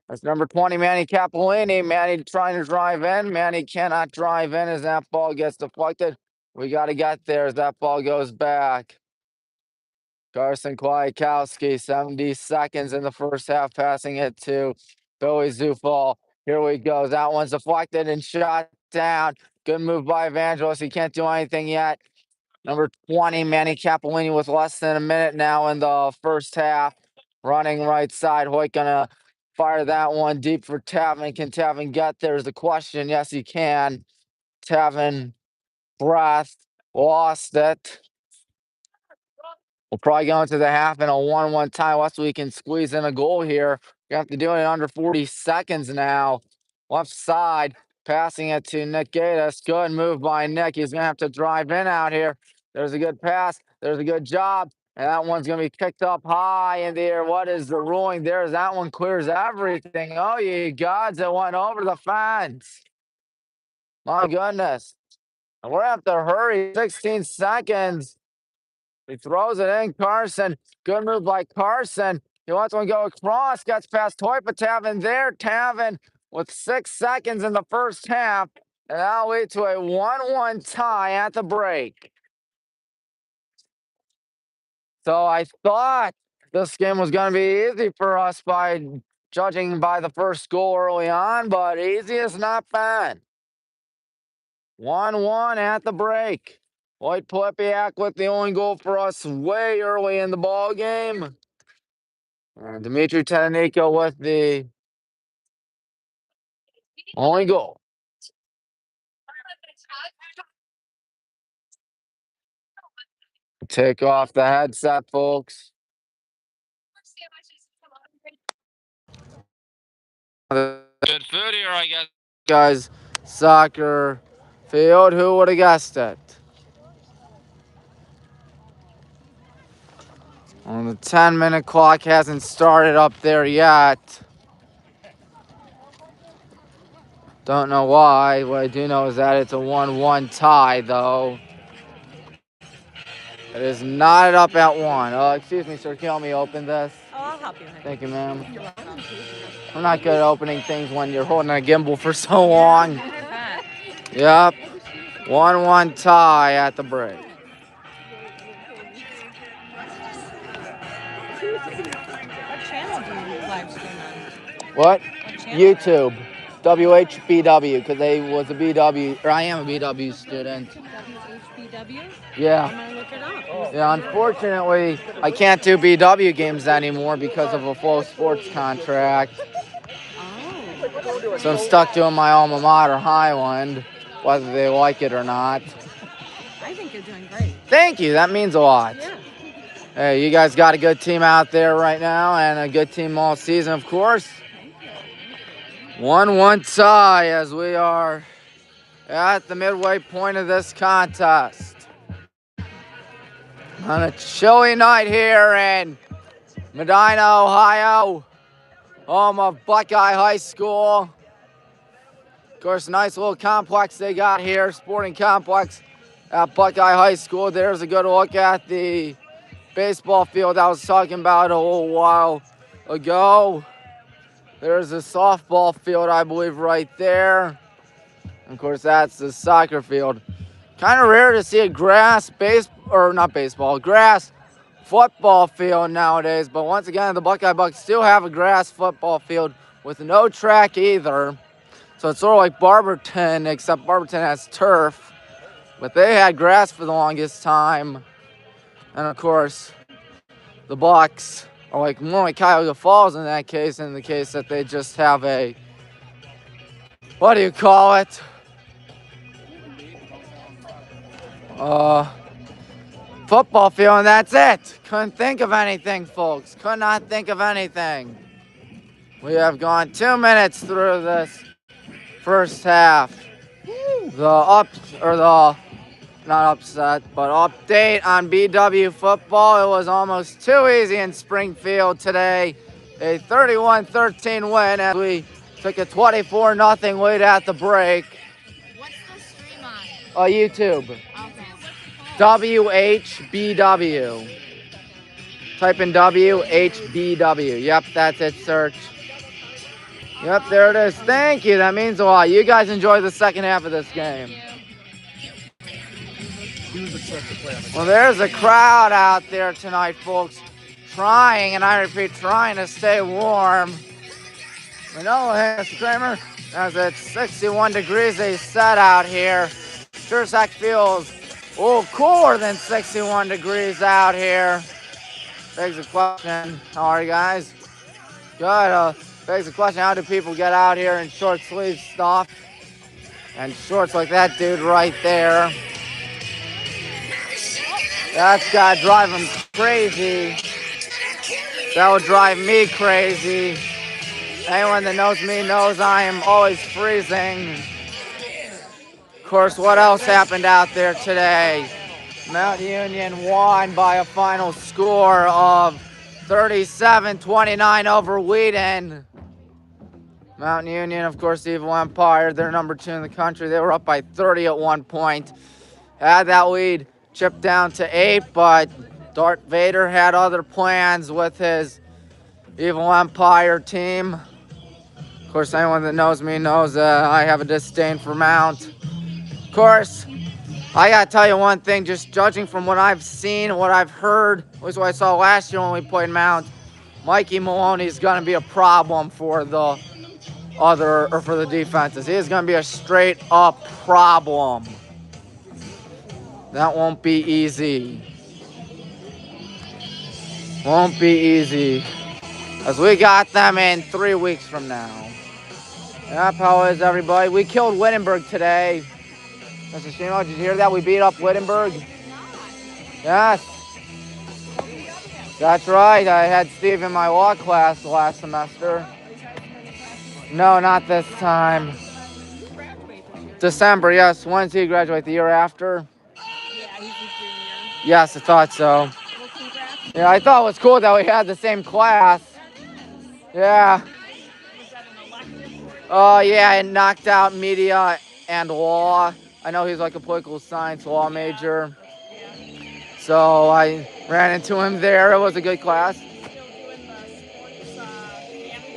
That's number 20, Manny Capolini. Manny trying to drive in. Manny cannot drive in as that ball gets deflected. We got to get there as that ball goes back. Carson Kwiatkowski, 70 seconds in the first half, passing it to Billy Zufall. Here we go. That one's deflected and shot down. Good move by Evangelos. He can't do anything yet. Number 20, Manny Capolini, with less than a minute now in the first half. Running right side. Hoyt gonna fire that one deep for Tavin. Can Tavin get there is the question. Yes, he can. Tavin, breath, lost it. We'll probably go into the half in a 1-1 tie. Unless we can squeeze in a goal here. We have to do it in under 40 seconds now. Left side. Passing it to Nick Gatus. Good move by Nick. He's going to have to drive in out here. There's a good pass. There's a good job. And that one's going to be kicked up high in the air. What is the ruling? There's that one clears everything. Oh, ye gods, it went over the fence. My goodness. And we're going to have to hurry. 16 seconds. He throws it in. Carson. Good move by Carson. He wants to go across. Gets past Toipa Tavin there. Tavin with 6 seconds in the first half. And that'll lead to a 1-1 tie at the break. So I thought this game was going to be easy for us by judging by the first goal early on, but easy is not bad. 1-1 at the break. Lloyd Polepiak with the only goal for us way early in the ball game. Dimitri Teneniko with the only goal. Take off the headset, folks. Good food here, I guess. Guys, soccer field. Who would have guessed it? Well, the 10-minute clock hasn't started up there yet. Don't know why. What I do know is that it's a 1-1 tie, though. It is knotted up at 1. Excuse me, sir. Can you help me open this? Oh, I'll help you. Thank you, ma'am. I'm not good at opening things when you're holding a gimbal for so long. Yep. 1-1 tie at the break. What channel do you live stream on? What? YouTube. WHBW, because they was a BW, or I am a BW student. WHBW? Yeah. I'm gonna look it up. Yeah, unfortunately, I can't do BW games anymore because of a Flow Sports contract. Oh. So I'm stuck doing my alma mater, Highland, whether they like it or not. I think you're doing great. Thank you. That means a lot. Yeah. Hey, you guys got a good team out there right now, and a good team all season, of course. 1-1 tie as we are at the midway point of this contest. On a chilly night here in Medina, Ohio, home of Buckeye High School. Of course, nice little complex they got here, sporting complex at Buckeye High School. There's a good look at the baseball field I was talking about a little while ago. There's a softball field, I believe, right there. And of course, that's the soccer field. Kind of rare to see a grass football field nowadays. But once again, the Buckeye Bucks still have a grass football field with no track either. So it's sort of like Barberton, except Barberton has turf. But they had grass for the longest time. And of course, the Bucks are like more like Cuyahoga Falls in that case, in the case that they just have a, what do you call it? Football field, and that's it. Couldn't think of anything, folks. Could not think of anything. We have gone 2 minutes through this first half. Not upset, but update on BW football. It was almost too easy in Springfield today. A 31-13 win as we took a 24-0 lead at the break. What's the stream on? YouTube. Okay. WHBW. Type in WHBW. Yep, that's it, search. Yep, there it is. Thank you. That means a lot. You guys enjoy the second half of this game. Well, there's a crowd out there tonight, folks. Trying, and I repeat, trying to stay warm. Manolo Harris Kramer, as it's 61 degrees they set out here. Shurzak feels a little cooler than 61 degrees out here. Begs the question, how are you guys? Good. Begs the question, how do people get out here in short sleeve stuff? And shorts like that dude right there. That's gotta drive him crazy. That would drive me crazy. Anyone that knows me knows I am always freezing. course, what else happened out there today? Mount Union won by a final score of 37-29 over Wheaton. Mount Union, of course, the Evil Empire, they're number 2 in the country. They were up by 30 at one point. Had that lead chipped down to 8, but Darth Vader had other plans with his Evil Empire team. Of course, anyone that knows me knows I have a disdain for Mount. Of course, I gotta tell you one thing, just judging from what I've seen, what I've heard, at least what I saw last year when we played Mount, Mikey Maloney is gonna be a problem for the for the defenses. He is gonna be a straight up problem. That won't be easy. Won't be easy. As we got them in 3 weeks from now. Yep, how is everybody? We killed Wittenberg today. Mr. Shimo, did you hear that? We beat up Wittenberg. Yes. That's right. I had Steve in my law class last semester. No, not this time. December, yes. When did he graduate? The year after? Yeah, he's a junior. Yes, I thought so. Yeah, I thought it was cool that we had the same class. Yeah. Oh, yeah, and knocked out media and law. I know he's like a political science law major. So I ran into him there. It was a good class.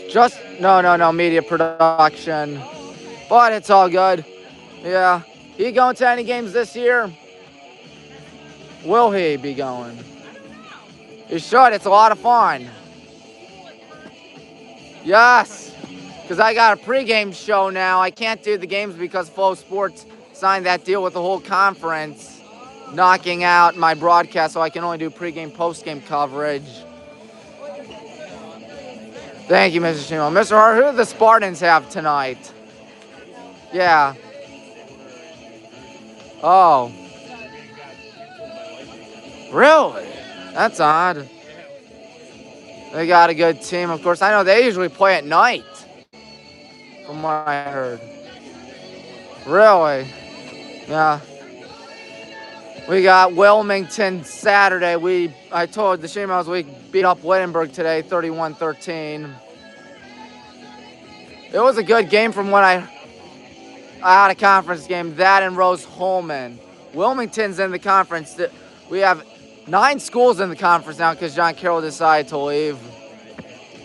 Just, no, media production. But it's all good. Yeah. He going to any games this year? Will he be going? He should. It's a lot of fun. Yes. Because I got a pregame show now. I can't do the games because Flow Sports signed that deal with the whole conference, knocking out my broadcast, so I can only do pregame, postgame coverage. Thank you, Mr. Shimo. Mr. Hart, who do the Spartans have tonight? Yeah. Oh. Really? That's odd. They got a good team, of course. I know they usually play at night, from what I heard. Really? Yeah. We got Wilmington Saturday. I told the Shimos we beat up Wittenberg today, 31-13. It was a good game from when I had a conference game. That and Rose-Hulman. Wilmington's in the conference. We have 9 schools in the conference now because John Carroll decided to leave.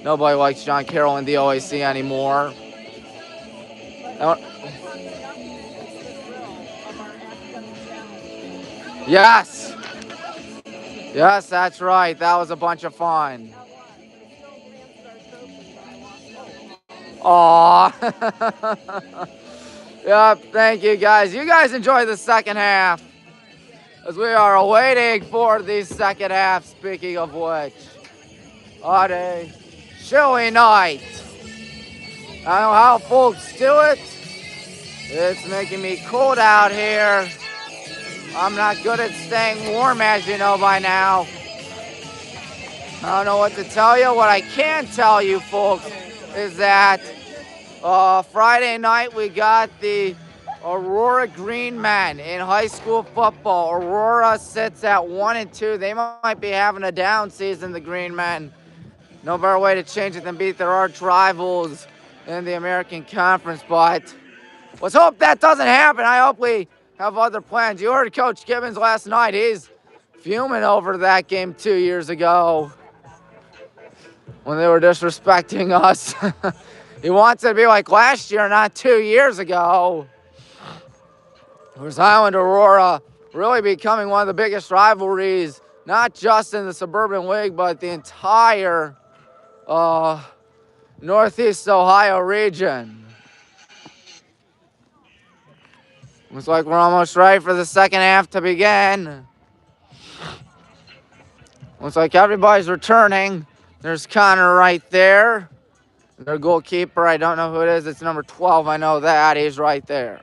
Nobody likes John Carroll in the OAC anymore. Yes. Yes, that's right. That was a bunch of fun. Aw. Yep, thank you guys. You guys enjoy the second half. As we are waiting for the second half, speaking of which. On a chilly night. I don't know how folks do it. It's making me cold out here. I'm not good at staying warm, as you know by now. I don't know what to tell you. What I can tell you, folks, is that Friday night we got the Aurora Green Men in high school football. Aurora sits at 1-2. They might be having a down season, the Green Men. No better way to change it than beat their arch rivals in the American Conference, but let's hope that doesn't happen. I hope we have other plans. You heard Coach Gibbons last night. He's fuming over that game 2 years ago when they were disrespecting us. He wants it to be like last year, not 2 years ago. There's Highland Aurora really becoming one of the biggest rivalries, not just in the Suburban League, but the entire Northeast Ohio region. Looks like we're almost ready for the second half to begin. Looks like everybody's returning. There's Connor right there. Their goalkeeper, I don't know who it is. It's number 12. I know that. He's right there.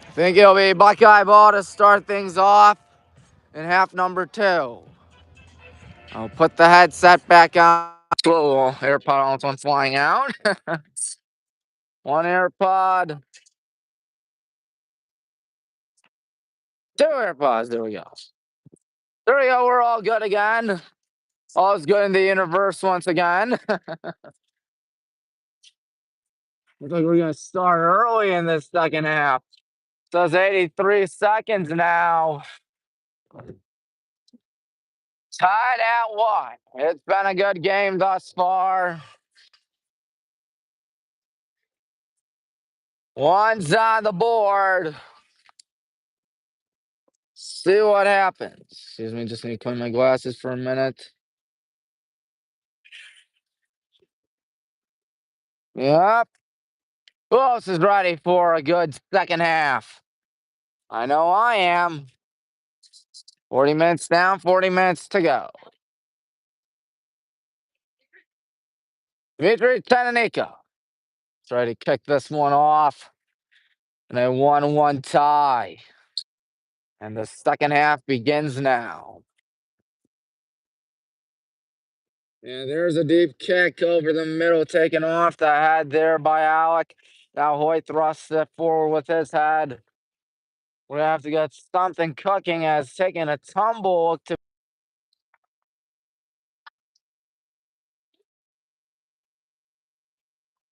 I think it'll be Buckeye ball to start things off in half number 2. I'll put the headset back on. Little AirPod almost went flying out. One AirPod. Two AirPods. There we go. There we go. We're all good again. All's good in the universe once again. Looks like we're gonna start early in this second half. So it's 83 seconds now. Tied at 1. It's been a good game thus far. One's on the board. See what happens. Excuse me, just need to clean my glasses for a minute. Yep. Who else is ready for a good second half? I know I am. 40 minutes down, 40 minutes to go. Dmitry Tananika. Try to kick this one off. And a 1-1 tie. And the second half begins now. And there's a deep kick over the middle, taken off the head there by Alec. Now Hoyt thrusts it forward with his head. We have to get something cooking as taking a tumble to.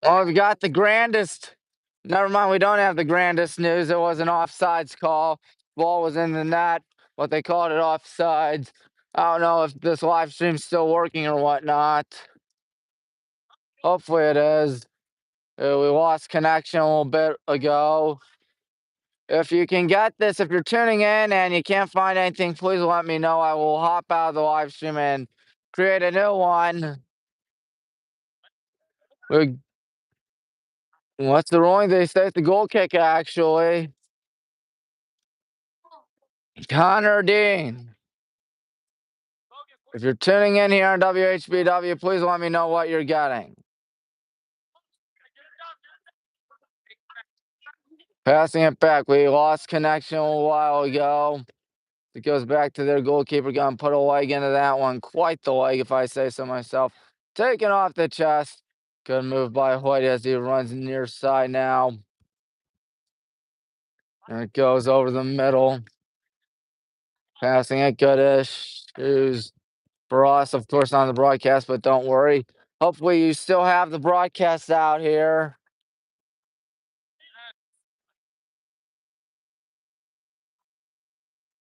Oh, we've got the grandest. Never mind, we don't have the grandest news. It was an offsides call. Ball was in the net, but they called it offsides. I don't know if this live stream's still working or whatnot. Hopefully it is. We lost connection a little bit ago. If you can get this, if you're tuning in and you can't find anything, please let me know. I will hop out of the live stream and create a new one. What's the ruling? They say it's the goal kick, actually. Connor Dean. If you're tuning in here on WHBW, please let me know what you're getting. Passing it back. We lost connection a while ago. It goes back to their goalkeeper. Gonna put a leg into that one. Quite the leg, if I say so myself. Taken off the chest. Good move by Hoyt as he runs near side now. And it goes over the middle. Passing it goodish. Who's for us, of course, on the broadcast, but don't worry. Hopefully you still have the broadcast out here.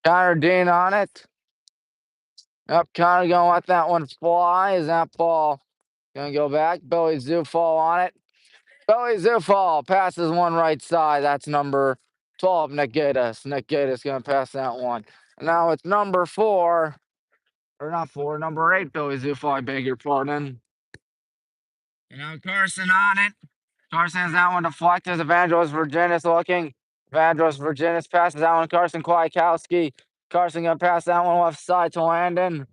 Connor Dean on it. Yep, Connor gonna let that one fly. Is that ball gonna go back? Billy Zufall on it. Billy Zufall passes one right side. That's number 12, Nick Gatiss. Nick Gatiss gonna pass that one. And now it's number 4, or not 4, number 8, Billy Zufall, I beg your pardon. And now Carson on it. Carson has that one deflected. Evangelos Virginis looking. Evangelos Virginis passes that one. Carson Kwiatkowski. Carson gonna pass that one left side to Landon.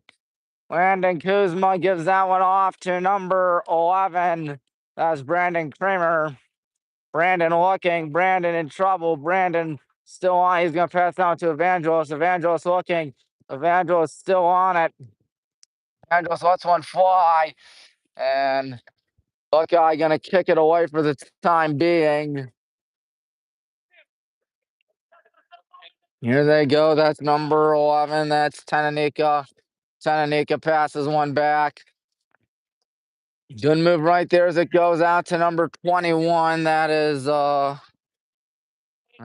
Landon Kuzma gives that one off to number 11. That's Brandon Kramer. Brandon looking. Brandon in trouble. Brandon still on. He's gonna pass down to Evangelos. Evangelos looking. Evangelos still on it. Evangelos lets one fly. And Buckeye gonna kick it away for the time being. Here they go. That's number 11. That's Tananika. Tananika passes one back. Good move right there as it goes out to number 21. That is, I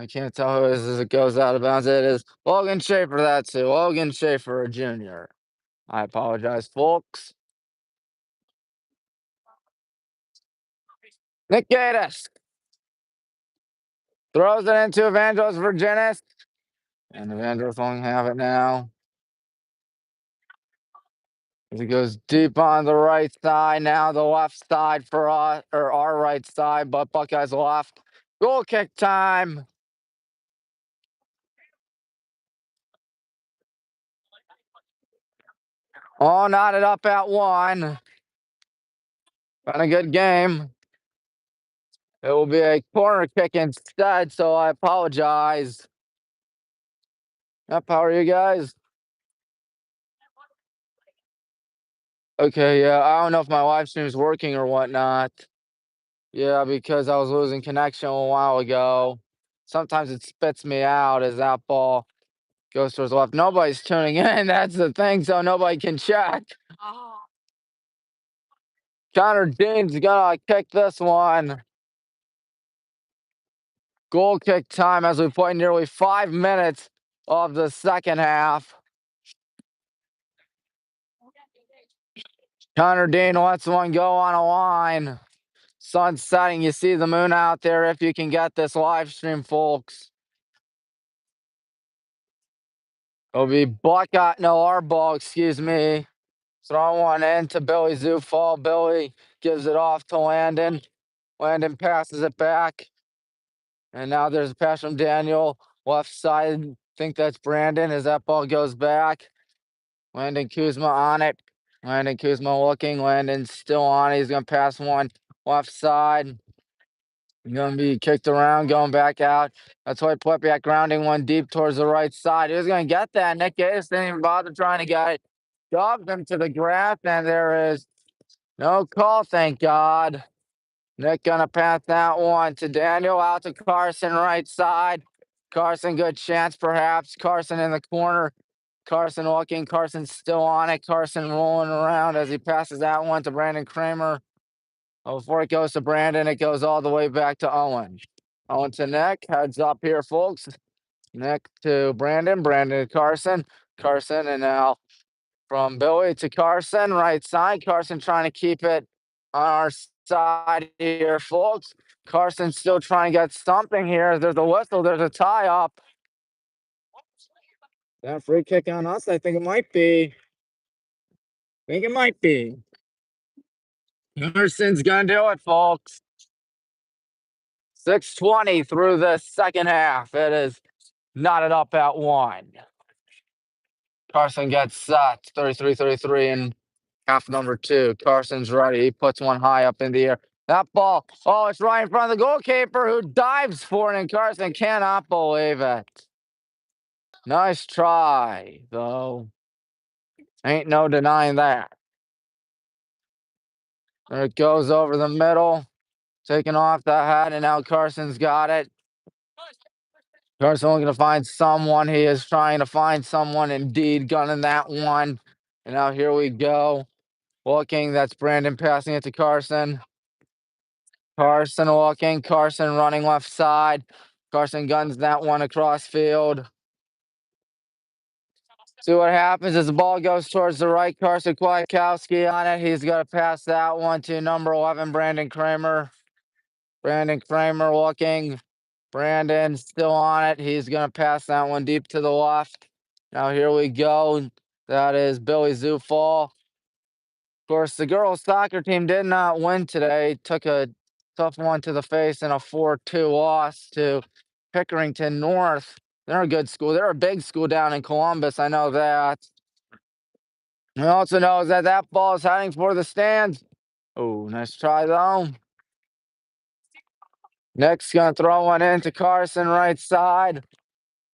can't tell who it is as it goes out of bounds. It is Logan Schaefer, that's who. Logan Schaefer, Jr. I apologize, folks. Nick Gatiss throws it into Evangelos Virginis. And Evangelos won't have it now. As it goes deep on the right side, now the left side for us, or our right side, but Buckeyes left. Goal kick time. All knotted up at 1. Been a good game. It will be a corner kick instead, so I apologize. Yep, how are you guys? Okay, yeah, I don't know if my live stream is working or whatnot. Yeah, because I was losing connection a while ago. Sometimes it spits me out as that ball Goes towards the left. Nobody's tuning in. That's the thing, so nobody can check. Connor Dean's gonna kick this one. Goal kick time as we play nearly 5 minutes of the second half. Connor Dean lets one go on a line. Sun's setting. You see the moon out there if you can get this live stream, folks. It'll be Buckeye, no, our ball, excuse me. Throw one in to Billy Zufall. Billy gives it off to Landon. Landon passes it back. And now there's a pass from Daniel. Left side, think that's Brandon as that ball goes back. Landon Kuzma on it. Landon Kuzma looking. Landon's still on it. He's going to pass one left side. Going to be kicked around, going back out. That's why Plepiak grounding one deep towards the right side. He was going to get that. Nick Gates didn't even bother trying to get it. Shoved him to the grass, and there is no call, thank God. Nick going to pass that one to Daniel, out to Carson, right side. Carson, good chance perhaps. Carson in the corner. Carson looking. Carson's still on it. Carson rolling around as he passes that one to Brandon Kramer. Before it goes to Brandon, it goes all the way back to Owen. Owen to Nick. Heads up here, folks. Nick to Brandon. Brandon to Carson. Carson, and now from Billy to Carson, right side. Carson trying to keep it on our side here, folks. Carson still trying to get something here. There's a whistle. There's a tie up. That free kick on us? I think it might be. Carson's going to do it, folks. 6:20 through the second half. It is knotted up at 1. Carson gets set. 33-33 in half number 2. Carson's ready. He puts one high up in the air. That ball, oh, it's right in front of the goalkeeper who dives for it, and Carson cannot believe it. Nice try, though. Ain't no denying that. There it goes over the middle. Taking off the hat, and now Carson's got it. Carson looking to find someone. He is trying to find someone, indeed, gunning that one. And now here we go. Looking, that's Brandon passing it to Carson. Carson looking, Carson running left side. Carson guns that one across field. See what happens as the ball goes towards the right. Carson Kwiatkowski on it. He's got to pass that one to number 11, Brandon Kramer. Brandon Kramer looking. Brandon still on it. He's going to pass that one deep to the left. Now here we go. That is Billy Zufall. Of course, the girls' soccer team did not win today. Took a tough one to the face in a 4-2 loss to Pickerington North. They're a good school. They're a big school down in Columbus. I know that. We also know that that ball is heading for the stands. Oh, nice try, though. Nick's going to throw one into Carson, right side.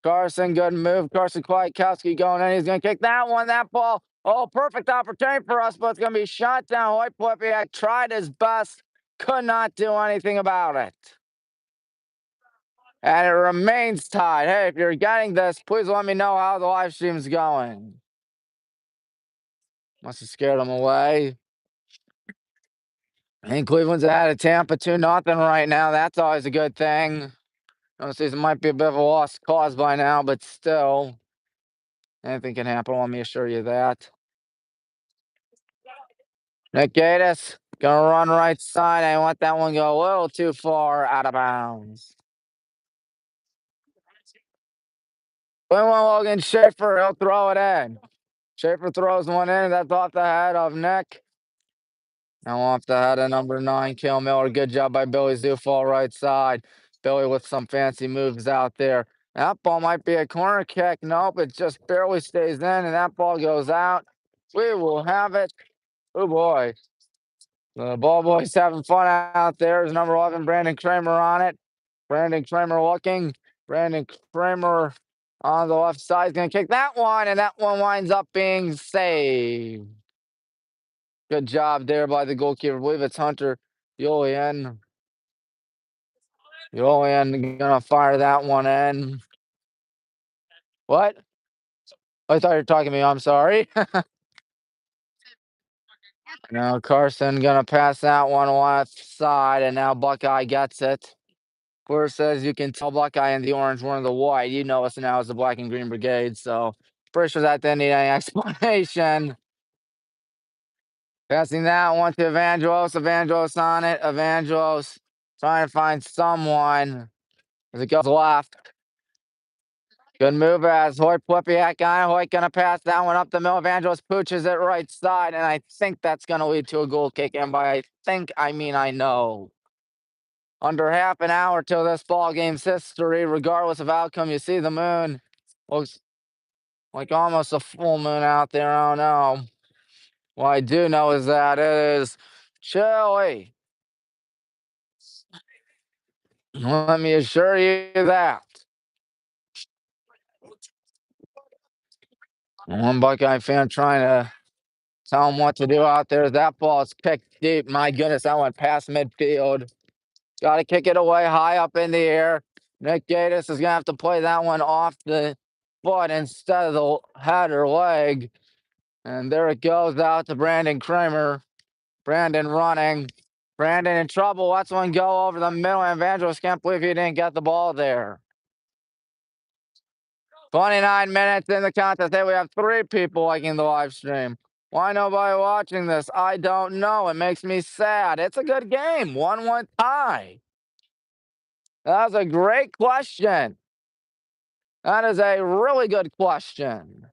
Carson, good move. Carson Kwiatkowski going in. He's going to kick that one. That ball. Oh, perfect opportunity for us, but it's going to be shot down. White Plepiak tried his best. Could not do anything about it. And it remains tied. Hey, if you're getting this, please let me know how the live stream's going. Must have scared him away. I think Cleveland's ahead of Tampa 2-0 right now. That's always a good thing. Season might be a bit of a lost cause by now, but still, anything can happen. Let me assure you that. Nick Gaddis gonna run right side. I want that one go a little too far out of bounds. 21 Logan Schaefer, he'll throw it in. Schaefer throws one in. That's off the head of Nick. Now off the head of number 9, Kale Miller. Good job by Billy Zufall, right side. Billy with some fancy moves out there. That ball might be a corner kick. Nope, it just barely stays in, and that ball goes out. We will have it. Oh, boy. The ball boys having fun out there. There's number 11, Brandon Kramer on it. Brandon Kramer looking. Brandon Kramer on the left side is going to kick that one, and that one winds up being saved. Good job there by the goalkeeper. I believe it's Hunter Julian. Julian going to fire that one in. What? I thought you were talking to me. I'm sorry. Now Carson gonna pass that one left side, and now Buckeye gets it. Of course, as you can tell, Buckeye in the orange, one of the white. You know us now as the Black and Green Brigade, so pretty sure that didn't need any explanation. Passing that one to Evangelos. Evangelos on it. Evangelos trying to find someone as it goes left. Good move as Hoyt Plepiak on it. Hoyt gonna pass that one up the middle. Evangelos pooches it right side, and I think that's gonna lead to a goal kick. And by I think, I mean I know. Under half an hour till this ball game's history, regardless of outcome. You see the moon. Looks like almost a full moon out there. I don't know. What I do know is that it is chilly. Let me assure you that. One Buckeye fan trying to tell him what to do out there. That ball is kicked deep. My goodness, that went past midfield. Got to kick it away high up in the air. Nick Gaddis is going to have to play that one off the foot instead of the head or leg. And there it goes out to Brandon Kramer. Brandon running. Brandon in trouble. Let's one go over the middle. Evangelos can't believe he didn't get the ball there. 29 minutes in the contest. Hey, we have 3 people liking the live stream. Why nobody watching this? I don't know. It makes me sad. It's a good game. 1-1 tie. That's a great question. That is a really good question.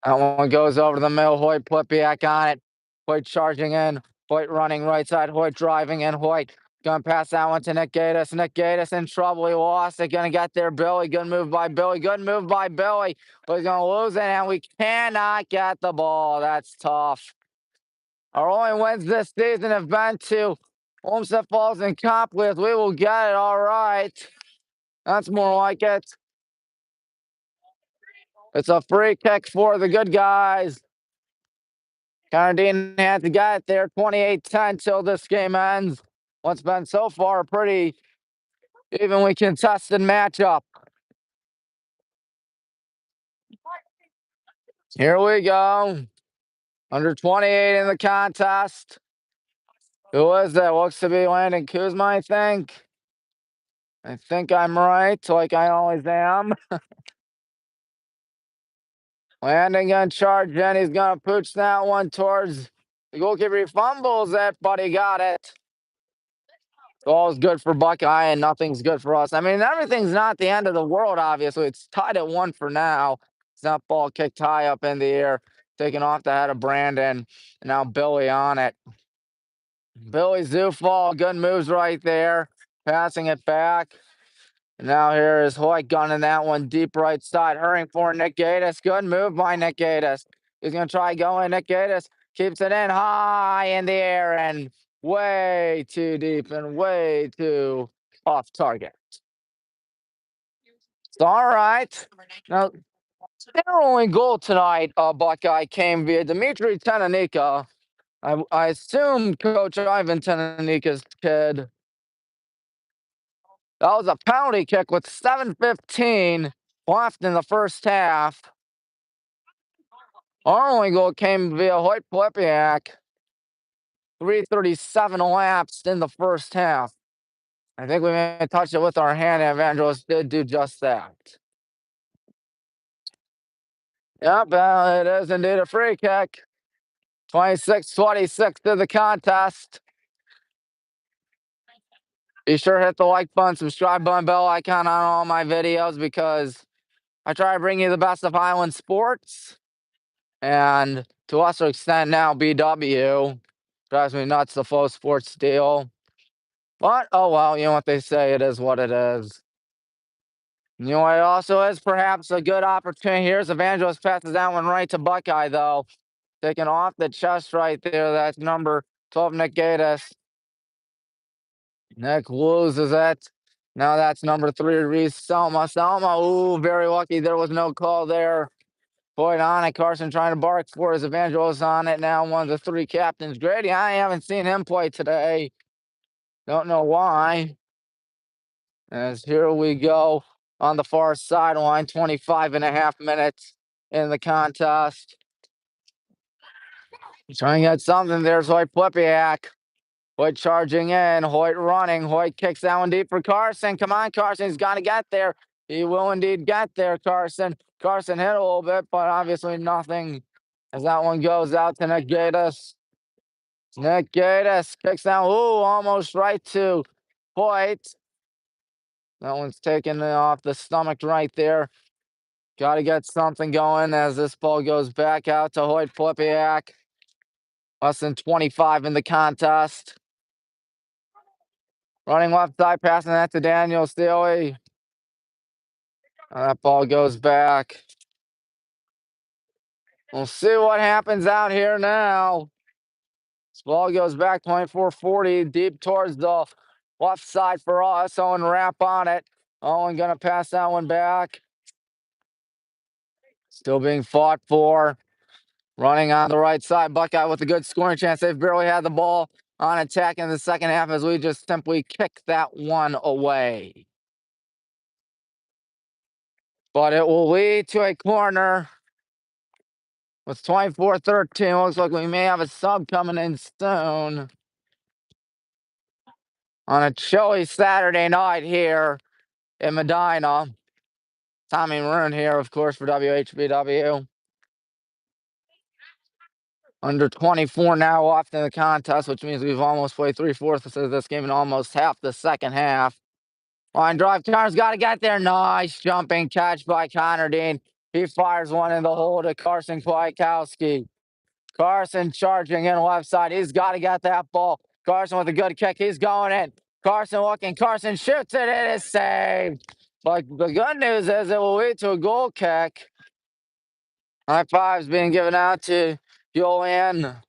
That one goes over the middle. Hoyt Plepiak on it. Hoyt charging in. Hoyt running right side. Hoyt driving in. Hoyt gonna pass that one to Nick Gaddis. Nick Gaddis in trouble. He lost it. Gonna get there. Billy. Good move by Billy. Good move by Billy. But he's gonna lose it, and we cannot get the ball. That's tough. Our only wins this season have been to Olmsted Falls and Copley. We will get it. All right. That's more like it. It's a free kick for the good guys. Connor had to get it there. 28-10 till this game ends. What's been so far a pretty evenly contested matchup. Here we go. Under 28 in the contest. Who is that? Looks to be Landon Kuzma, I think. I think I'm right, like I always am. Landon gonna charge in. He's gonna pooch that one towards the goalkeeper. He fumbles it, but he got it. All's good for Buckeye and nothing's good for us. I mean, everything's not the end of the world, obviously. It's tied at 1 for now. That ball kicked high up in the air, taking off the head of Brandon. And now Billy on it. Billy Zufall, good moves right there. Passing it back. And now here is Hoyt gunning that one deep right side, hurrying for Nick Gaddis. Good move by Nick Gaddis. He's going to try going. Nick Gaddis keeps it in high in the air and way too deep and way too off target. It's all right. Now, their only goal tonight, Buckeye, came via Dimitri Tenanika. I assume Coach Ivan Tenanika's kid. That was a penalty kick with 7:15 left in the first half. Our only goal came via Hoyt Plepiak. 3:37 elapsed in the first half. I think we may have touched it with our hand. Evangelos did do just that. Yep, it is indeed a free kick. 26-26 to the contest. Be sure to hit the like button, subscribe button, bell icon on all my videos because I try to bring you the best of Highland sports. And to a lesser extent now, BW. Drives me nuts, the faux sports deal. But, oh well, you know what they say, it is what it is. You know what also is perhaps a good opportunity. Here's Evangelos passes that one right to Buckeye, though. Taking off the chest right there. That's number 12, Nick Gaddis. Nick loses it. Now that's number 3, Reese Selma. Selma, ooh, very lucky there was no call there. Boyd on it. Carson trying to bark for his Evangelos on it. Now one of the 3 captains. Grady, I haven't seen him play today. Don't know why. As here we go. on the far sideline. 25.5 minutes in the contest. Trying to get something. There's Hoyt Flipiak. Hoyt charging in. Hoyt running. Hoyt kicks that one deep for Carson. Come on, Carson. He's got to get there. He will indeed get there, Carson. Carson hit a little bit, but obviously nothing as that one goes out to Nick Gatiss. Nick Gatiss kicks down. Ooh, almost right to Hoyt. That one's taken off the stomach right there. Got to get something going as this ball goes back out to Hoyt Flipiak. Less than 25 in the contest. Running left side, passing that to Daniel Steely. That ball goes back. We'll see what happens out here now. This ball goes back 24-40, deep towards the left side for us. Owen Rapp on it. Owen gonna pass that one back. Still being fought for. Running on the right side, Buckeye with a good scoring chance. They've barely had the ball on attack in the second half as we just simply kick that one away. But it will lead to a corner. With 24-13, looks like we may have a sub coming in soon. On a chilly Saturday night here in Medina. Tommy Maroon here, of course, for WHBW. Under 24 now left in the contest, which means we've almost played 3/4 of this game and almost half the second half. Line drive, Connor's got to get there. Nice jumping catch by Connor Dean. He fires one in the hole to Carson Kwiatkowski. Carson charging in left side. He's got to get that ball. Carson with a good kick. He's going in. Carson looking. Carson shoots it. It is saved. But the good news is it will lead to a goal kick. High fives being given out to Joanne.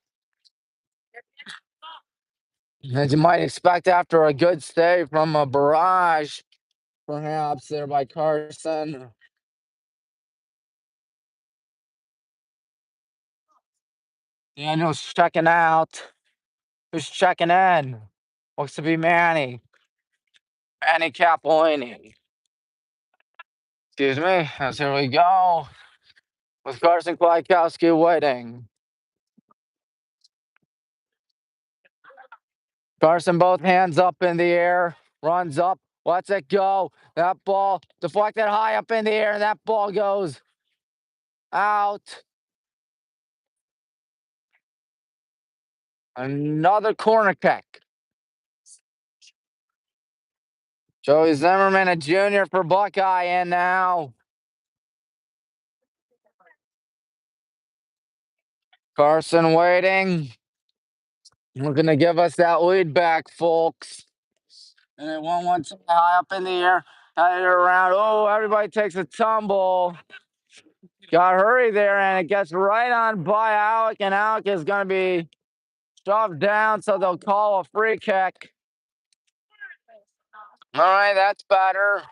As you might expect after a good stay from a barrage, perhaps there by Carson. Daniel's checking out. Who's checking in? Looks to be Manny. Manny Capolini. Excuse me. As here we go. With Carson Kwiatkowski waiting. Carson both hands up in the air. Runs up. Lets it go. That ball deflected high up in the air. And that ball goes out. Another corner kick. Joey Zimmerman, a junior for Buckeye, in now. Carson waiting. Looking to give us that lead back, folks. And it went high up in the air. Around. Oh, everybody takes a tumble. Got hurry there, and it gets right on by Alec, and Alec is going to be shoved down, so they'll call a free kick. All right, that's better.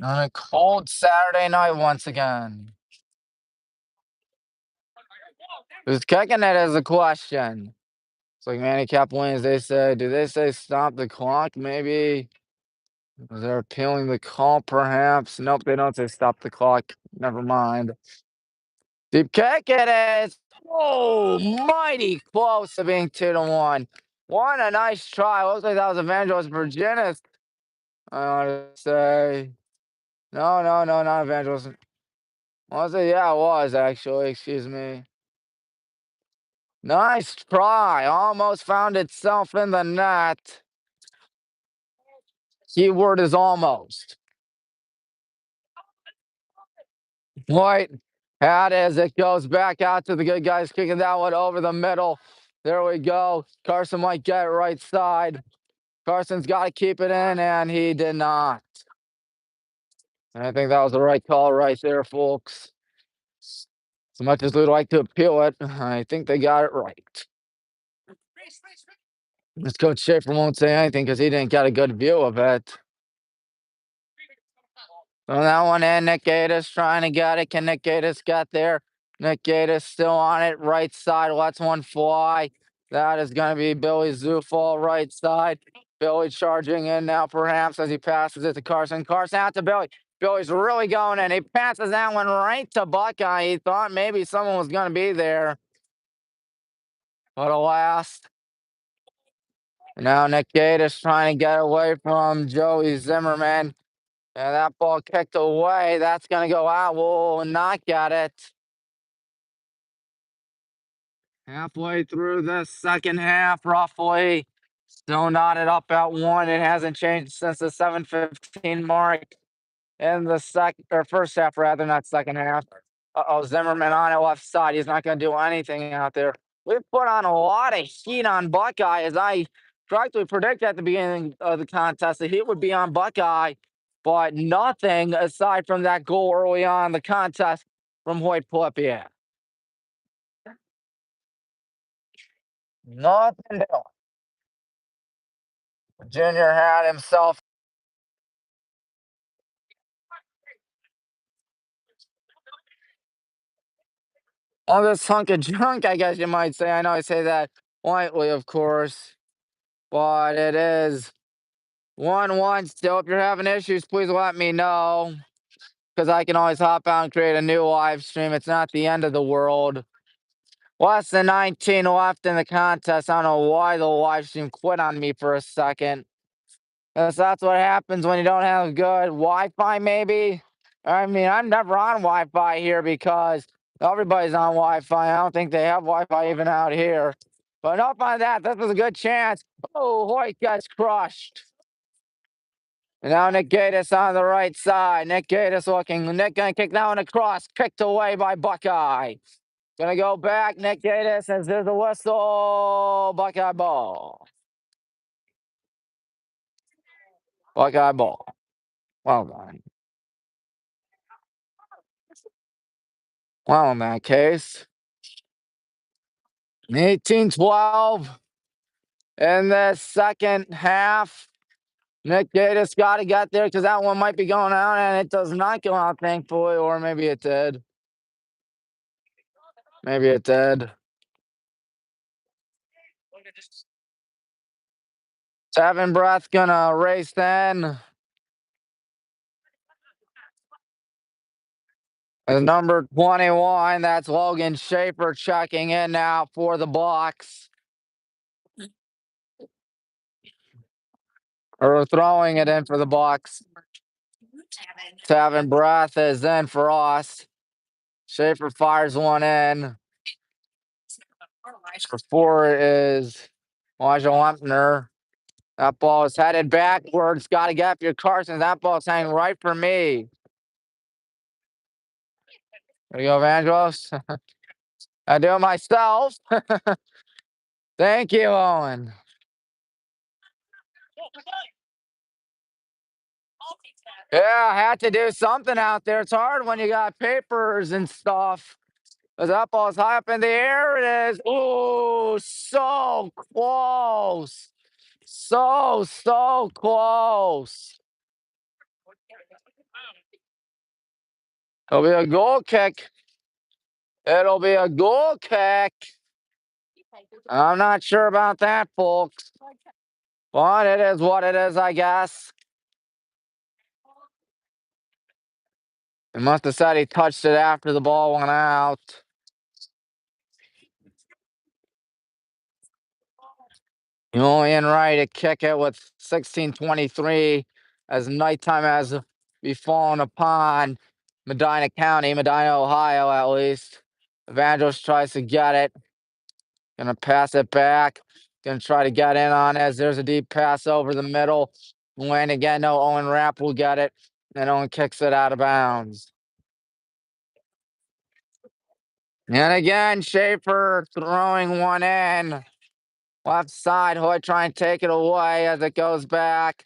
On a cold Saturday night once again. Who's kicking it is a question. It's like Manny Capolini, they say, do they say stop the clock? Maybe. They're appealing the call, perhaps. Nope, they don't say stop the clock. Never mind. Deep kick it is. Oh, mighty close to being 2-1. What a nice try. Looks like that was Evangelist Virginis. I want to say. No, not Evangelist. Was it? Yeah, it was actually. Excuse me. Nice try. Almost found itself in the net. Keyword is almost. White had as it goes back out to the good guys, kicking that one over the middle. There we go. Carson might get it right side. Carson's got to keep it in, and he did not. And I think that was the right call right there, folks. As much as we'd like to appeal it, I think they got it right. This Coach Schaefer won't say anything because he didn't get a good view of it. So that one in, Nick Gatiss trying to get it. Can Nick Gatiss get there? Nick Gatiss still on it, right side, lets one fly. That is going to be Billy Zufall, right side. Billy charging in now, perhaps, as he passes it to Carson. Carson out to Billy. Billy's really going in. He passes that one right to Buckeye. He thought maybe someone was going to be there. But alas. Now Nick Gatis trying to get away from Joey Zimmerman. And that ball kicked away. That's going to go out. We'll not get it. Halfway through the second half, roughly. Still knotted up at 1. It hasn't changed since the 7:15 mark in the first half, rather, not second half. Zimmerman on the left side. He's not going to do anything out there. We've put on a lot of heat on Buckeye, as I tried to predict at the beginning of the contest. The heat would be on Buckeye, but nothing aside from that goal early on in the contest from Hoyt Pilipian. Nothing. Junior had himself on this hunk of junk, I guess you might say. I know I say that lightly, of course, but it is 1-1 still. If you're having issues, please let me know, because I can always hop out and create a new live stream. It's not the end of the world. Less than 19 left in the contest. I don't know why the live stream quit on me for a second. That's what happens when you don't have good Wi-Fi, maybe. I mean, I'm never on Wi-Fi here because everybody's on Wi-Fi. I don't think they have Wi-Fi even out here. But enough on that. This was a good chance. Oh, Hoyt gets crushed. And now Nick Gatis on the right side. Nick Gatis looking. Nick gonna kick that one across. Kicked away by Buckeye. Gonna go back. Nick Gatis as there's a whistle. Buckeye ball. Buckeye ball. Well done. Well, in that case, 18-12 in the second half. Nick Gatis got to get there because that one might be going out, and it does not go out, thankfully, or maybe it did. Maybe it did. Seven Breath gonna race then. Number 21, that's Logan Schaefer checking in now for the Bucks. Or throwing it in for the Bucks. Seven Breath is in for us. Schaefer fires one in. For 4 is Elijah Lempner. That ball is headed backwards. Got to get up your Carson. That ball's hanging right for me. There you go, Evangelos. I do it myself. Thank you, Owen. Yeah, I had to do something out there. It's hard when you got papers and stuff. As that ball's high up in the air, it is. Ooh, so close. So close. It'll be a goal kick. It'll be a goal kick. I'm not sure about that, folks. But it is what it is, I guess. He must have said he touched it after the ball went out. Julian Wright to kick it with 16:23 as nighttime has befallen upon Medina County, Medina, Ohio, at least. Evangelos tries to get it. Gonna pass it back. Gonna try to get in on as there's a deep pass over the middle. When again, no, Owen Rapp will get it. And Owen kicks it out of bounds. And again, Schaefer throwing one in. Left side, Hoyt trying to take it away as it goes back.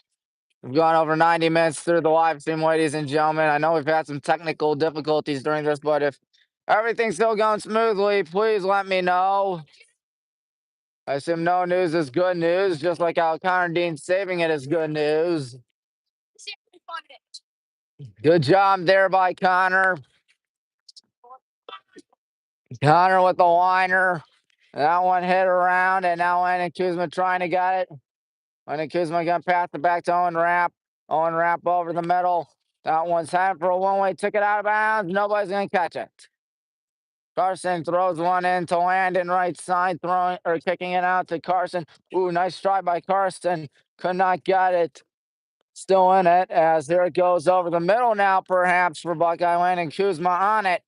We've gone over 90 minutes through the live stream, ladies and gentlemen. I know we've had some technical difficulties during this, but if everything's still going smoothly, please let me know. I assume no news is good news, just like how Connor Dean saving it is good news. Good job there by Connor. Connor with the liner. That one hit around, and now Landon Kuzma trying to get it. Landon Kuzma gonna pass it back to Owen Rapp. Owen Rapp over the middle. That one's headed for a one-way ticket out of bounds. Nobody's gonna catch it. Carson throws one in to Landon right side, throwing or kicking it out to Carson. Ooh, nice try by Carson. Could not get it. Still in it as there it goes over the middle now, perhaps for Buckeye. Landon Kuzma on it.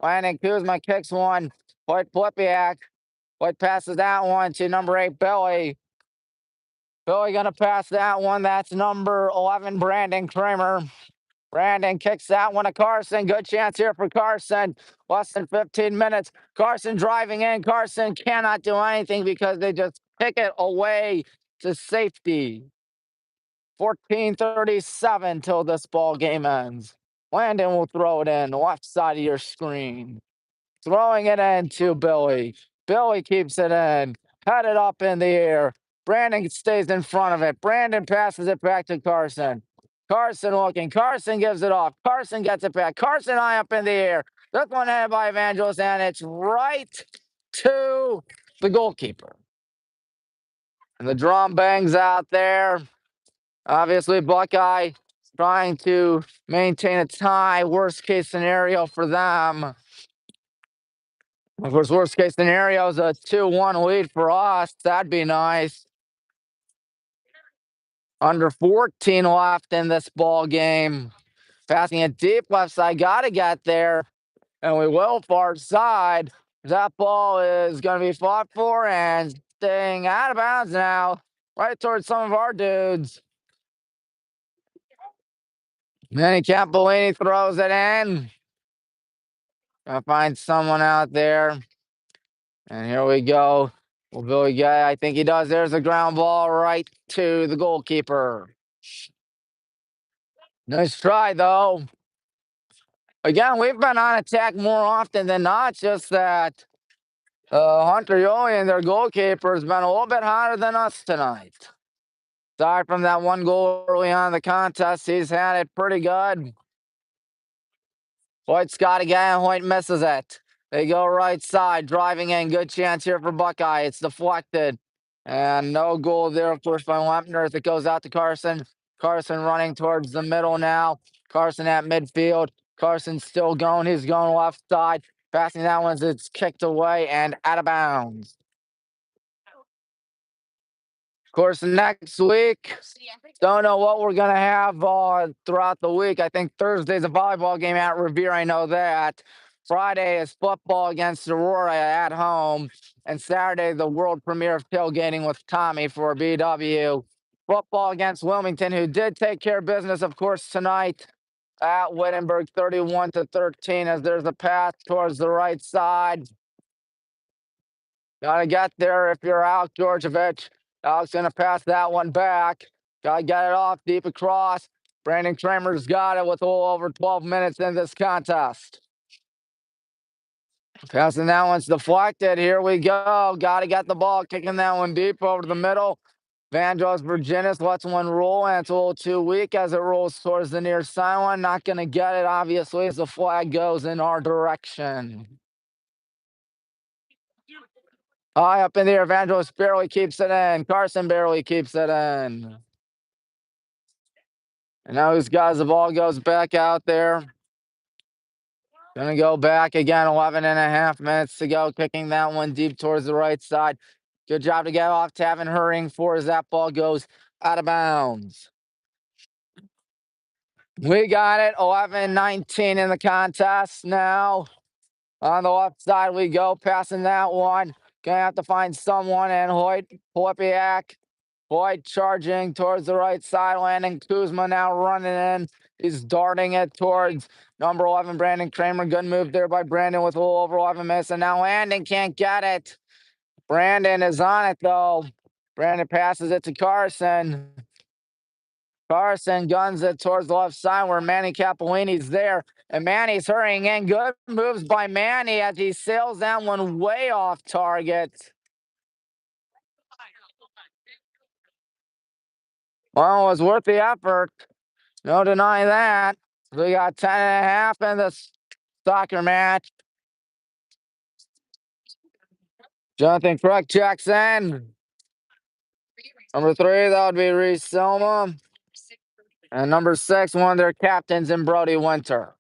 Landon Kuzma kicks one. White Flipiak. White passes that one to number 8, Billy. Billy gonna pass that one. That's number 11, Brandon Kramer. Brandon kicks that one to Carson. Good chance here for Carson. Less than 15 minutes. Carson driving in. Carson cannot do anything because they just kick it away to safety. 14:37 till this ball game ends. Landon will throw it in, left side of your screen. Throwing it in to Billy. Billy keeps it in. Headed up in the air. Brandon stays in front of it. Brandon passes it back to Carson. Carson looking. Carson gives it off. Carson gets it back. Carson high up in the air. This one headed by Evangelos, and it's right to the goalkeeper. And the drum bangs out there. Obviously, Buckeye trying to maintain a tie. Worst case scenario for them. Of course, worst case scenario is a 2-1 lead for us. That'd be nice. Under 14 left in this ball game. Passing it deep left side. Got to get there. And we will far side. That ball is going to be fought for and staying out of bounds now. Right towards some of our dudes. Manny Capolini throws it in. Gonna find someone out there. And here we go. Will Billy get it? I think he does. There's a ground ball right to the goalkeeper. Nice try, though. Again, we've been on attack more often than not. Just that Hunter Yoli and their goalkeeper has been a little bit hotter than us tonight. Aside from that one goal early on in the contest, he's had it pretty good. Hoyt's got a guy, and Hoyt misses it. They go right side, driving in. Good chance here for Buckeye. It's deflected. And no goal there, of course, by Wempner. It goes out to Carson. Carson running towards the middle now. Carson at midfield. Carson still going. He's going left side. Passing that one, it's kicked away and out of bounds. Of course, next week, don't know what we're going to have throughout the week. I think Thursday's a volleyball game at Revere. I know that. Friday is football against Aurora at home. And Saturday, the world premiere of tailgating with Tommy for BW. Football against Wilmington, who did take care of business, of course, tonight at Wittenberg, 31-13, as there's a pass towards the right side. Gotta get there if you're Alex Georgievich. Alex gonna pass that one back. Gotta get it off deep across. Brandon Kramer's got it with a little over 12 minutes in this contest. Passing that one's deflected. Here we go. Gotta get the ball. Kicking that one deep over the middle. Vandross Virginis lets one roll, and it's a little too weak as it rolls towards the near sideline. Not gonna get it, obviously, as the flag goes in our direction. High up in the air, Vandross barely keeps it in. Carson barely keeps it in. And now these guys, the ball goes back out there. Gonna go back again, 11.5 minutes to go. Kicking that one deep towards the right side. Good job to get off Tavin hurrying for as that ball goes out of bounds. We got it, 11-19 in the contest now. On the left side we go, passing that one. Gonna have to find someone, and Hoyt Polipiak. Hoyt charging towards the right side, landing. Kuzma now running in. He's darting it towards number 11, Brandon Kramer. Good move there by Brandon with a little over 11 minutes, and now Landon can't get it. Brandon is on it, though. Brandon passes it to Carson. Carson guns it towards the left side where Manny Capolini's there. And Manny's hurrying in. Good moves by Manny as he sails that one way off target. Well, it was worth the effort. No denying that. We got 10.5 in this soccer match. Jonathan Cruick checks in. Number 3, that would be Reese Selma. And number 6, one of their captains in Brody Winter.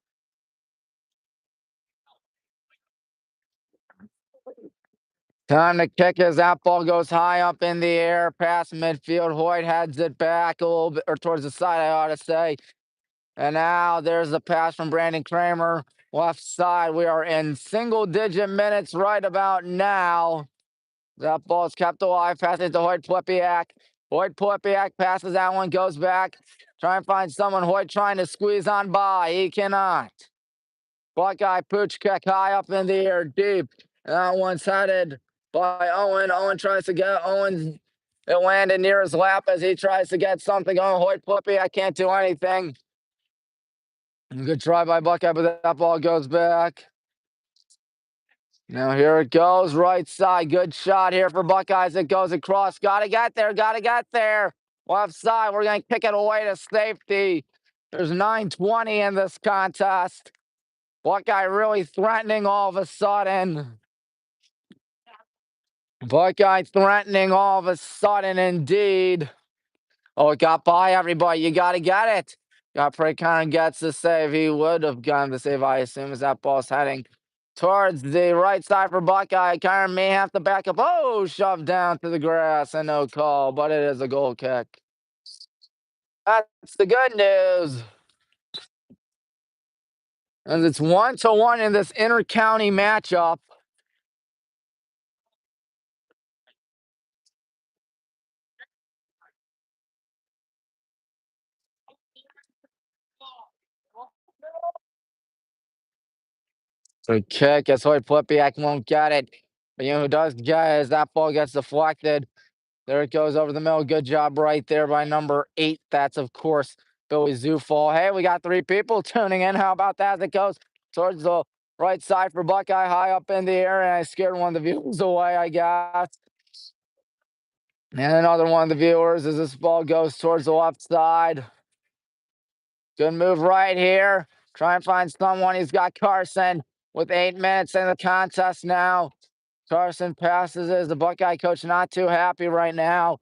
Time to kick as that ball goes high up in the air past midfield. Hoyt heads it back a little bit, or towards the side, I ought to say. And now there's the pass from Brandon Kramer. Left side, we are in single-digit minutes right about now. That ball's kept alive, passing to Hoyt Plepiak. Hoyt Plepiak passes that one, goes back. Try and find someone. Hoyt trying to squeeze on by. He cannot. Buckeye pooch kick high up in the air, deep. That one's headed by Owen. Owen tries to get Owen. It landed near his lap as he tries to get something on. Hoyt Plepiak can't do anything. Good try by Buckeye, but that ball goes back. Now here it goes, right side. Good shot here for Buckeyes. It goes across. Gotta get there. Gotta get there. Left side. We're going to kick it away to safety. There's 9:20 in this contest. Buckeye really threatening all of a sudden. Buckeye threatening all of a sudden, indeed. Oh, it got by everybody. You got to get it. Got to pray Connor gets the save. He would have gotten the save, I assume, as that ball's heading towards the right side for Buckeye. Connor may have to back up. Oh, shoved down to the grass and no call, but it is a goal kick. That's the good news. And it's 1-1 in this inter-county matchup. So kick, as Hoyt Plepiak won't get it. But you know who does get it is that ball gets deflected. There it goes over the middle. Good job right there by number 8. That's, of course, Billy Zufall. Hey, we got 3 people tuning in. How about that? As it goes towards the right side for Buckeye, high up in the air, and I scared one of the viewers away, I guess. And another one of the viewers as this ball goes towards the left side. Good move right here. Try and find someone. He's got Carson with 8 minutes in the contest now. Carson passes it. The Buckeye coach not too happy right now.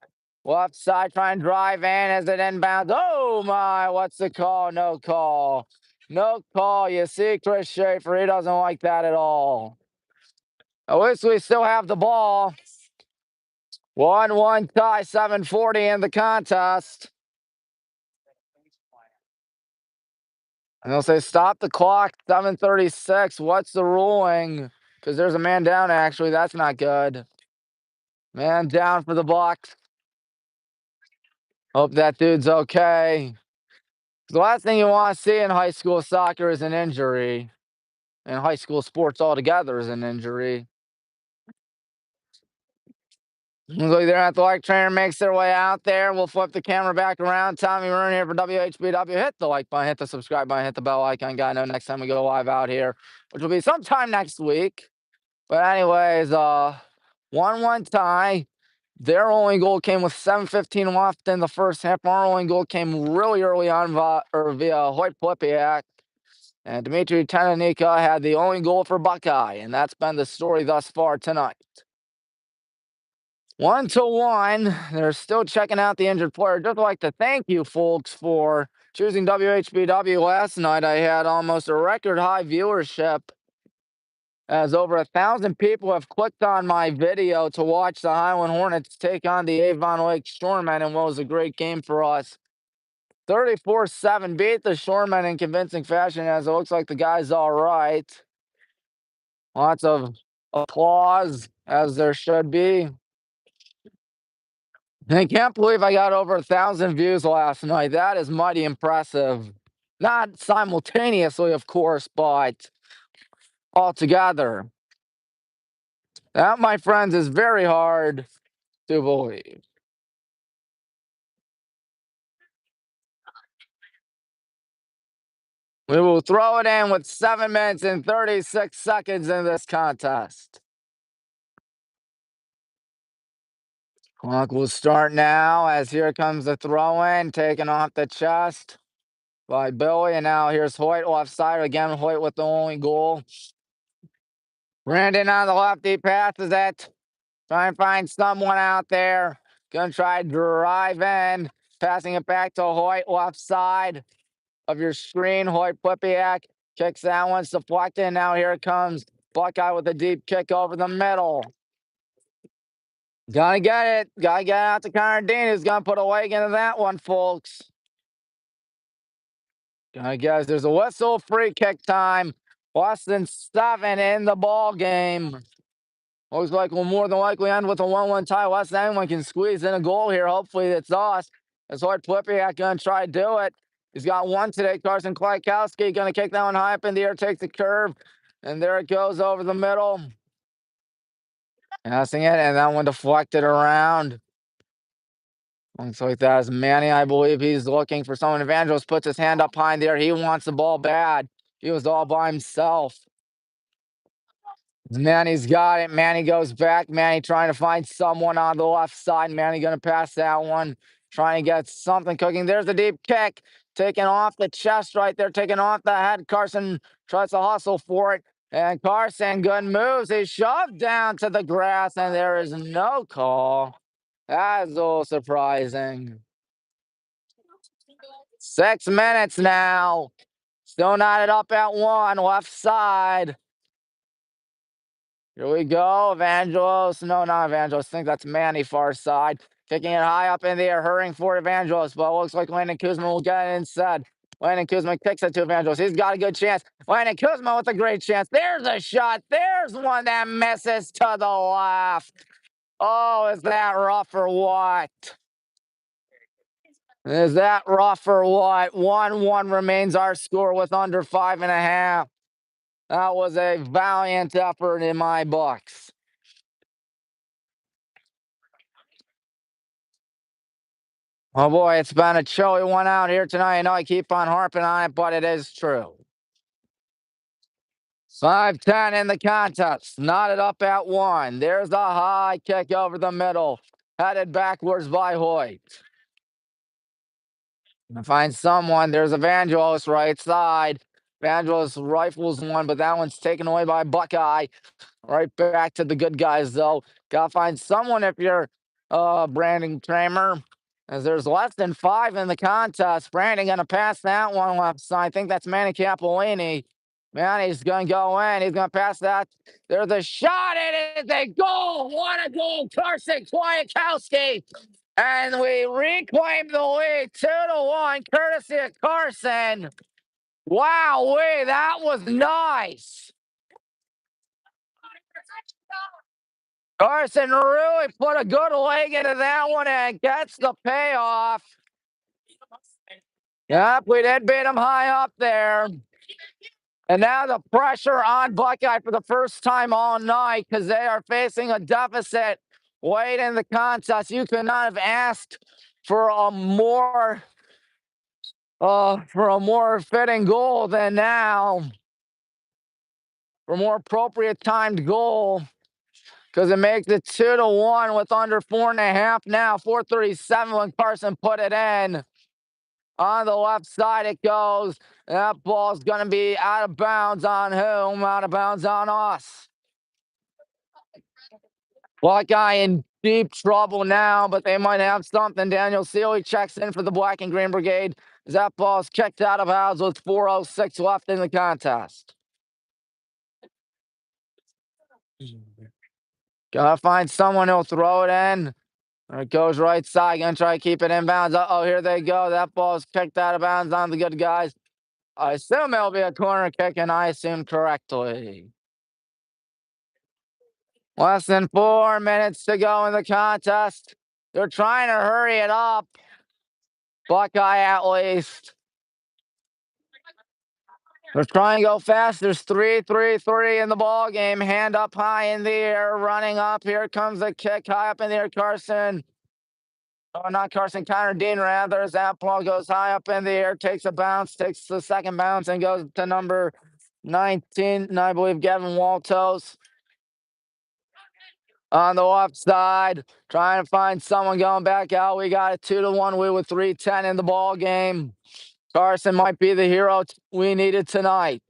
Left side, try and drive in as it inbounds. Oh my, what's the call? No call. No call. You see Chris Schaefer, he doesn't like that at all. At least we still have the ball. 1-1 tie, 7:40 in the contest. And they'll say, stop the clock, 7:36. What's the ruling? Because there's a man down, actually. That's not good. Man down for the Bucks. Hope that dude's okay. The last thing you want to see in high school soccer is an injury. And high school sports altogether is an injury. Looks like their athletic trainer makes their way out there. We'll flip the camera back around. Tommy Maroon here for WHBW. Hit the like button, hit the subscribe button, hit the bell icon. Gotta know next time we go live out here, which will be sometime next week. But anyways, 1-1 tie. Their only goal came with 7:15 left in the first half. Our only goal came really early on via Hoyt Plepiak. And Dmitry Tananika had the only goal for Buckeye, and that's been the story thus far tonight. 1-1. They're still checking out the injured player. Just like to thank you folks for choosing WHBW last night. I had almost a record high viewership, as over 1,000 people have clicked on my video to watch the Highland Hornets take on the Avon Lake Shoremen, and what was a great game for us. 34-7 beat the Shoremen in convincing fashion, as it looks like the guy's all right. Lots of applause, as there should be. And I can't believe I got over 1,000 views last night. That is mighty impressive. Not simultaneously, of course, but altogether. That, my friends, is very hard to believe. We will throw it in with 7 minutes and 36 seconds in this contest. Clock will start now, as here comes the throw-in, taken off the chest by Billy. And now here's Hoyt left side. Again, Hoyt with the only goal. Brandon on the left, he passes it. Try and find someone out there. Gonna try drive in. Passing it back to Hoyt, left side of your screen. Hoyt Plipiak kicks that one, deflected. Now here comes Buckeye with a deep kick over the middle. Gonna get it. Gotta get it out to Connor Dean, who's gonna put a leg into that one, folks. I guess there's a whistle, free kick time. Less than 7 in the ball game. Looks like we'll more than likely end with a 1-1 tie. Less than anyone can squeeze in a goal here. Hopefully it's us. It's Hoyt Plipiak gonna try to do it. He's got one today. Carson Klykowski gonna kick that one high up in the air, takes the curve, and there it goes over the middle. Passing it, and that one deflected around. Looks like that is Manny. I believe he's looking for someone. Evangelos puts his hand up high in the air. He wants the ball bad. He was all by himself. Manny's got it. Manny goes back. Manny trying to find someone on the left side. Manny going to pass that one. Trying to get something cooking. There's the deep kick. Taking off the chest right there. Taking off the head. Carson tries to hustle for it. And Carson, good moves. He's shoved down to the grass, and there is no call. That is a little surprising. 6 minutes now. Still knotted up at 1, left side. Here we go. Evangelos. No, not Evangelos. I think that's Manny, far side. Kicking it high up in the air, hurrying for Evangelos, but it looks like Landon Kuzma will get it instead. Landon Kuzma kicks it to Evangelos. He's got a good chance. Landon Kuzma with a great chance. There's a shot. There's one that misses to the left. Oh, is that rough or what? Is that rough or what? 1-1 remains our score with under 5.5. That was a valiant effort in my books. Oh boy, it's been a chilly one out here tonight. I know I keep on harping on it, but it is true. 5-10 in the contest. Knotted up at 1. There's the high kick over the middle. Headed backwards by Hoyt. Gonna find someone. There's Evangelos right side. Evangelos rifles one, but that one's taken away by Buckeye. Right back to the good guys, though. Gotta find someone if you're Brandon Kramer, as there's less than 5 in the contest. Brandon gonna pass that one left side. I think that's Manny Capolini. Manny's gonna go in. He's gonna pass that. There's a shot. It is a goal. What a goal. Carson Klykowski. And we reclaim the lead 2-1, courtesy of Carson. Wow, that was nice. Carson really put a good leg into that one and gets the payoff. Yep, we did beat him high up there. And now the pressure on Buckeye for the first time all night, because they are facing a deficit late in the contest. You could not have asked for a more fitting goal than now. For a more appropriate timed goal, because it makes it 2-1 with under 4.5 now. 4:37 when Carson put it in. On the left side it goes. That ball's going to be out of bounds on whom? Out of bounds on us. Buckeye in deep trouble now, but they might have something. Daniel Sealy checks in for the Black and Green Brigade. That ball's kicked out of bounds with 4:06 left in the contest. Gotta find someone who'll throw it in. It goes right side. Gonna try to keep it in bounds. Uh-oh, here they go. That ball's kicked out of bounds on the good guys. I assume it'll be a corner kick, and I assume correctly. Less than 4 minutes to go in the contest. They're trying to hurry it up. Buckeye at least. They're trying to go fast. There's 3-3-3 in the ball game. Hand up high in the air, running up. Here comes the kick high up in the air. Carson. Oh, not Carson. Connor Dean, rather. That ball goes high up in the air, takes a bounce, takes the second bounce, and goes to number 19, and I believe Gavin Waltos. On the left side, trying to find someone going back out. We got a 2-1 lead with 3:10 in the ball game. Carson might be the hero we needed tonight.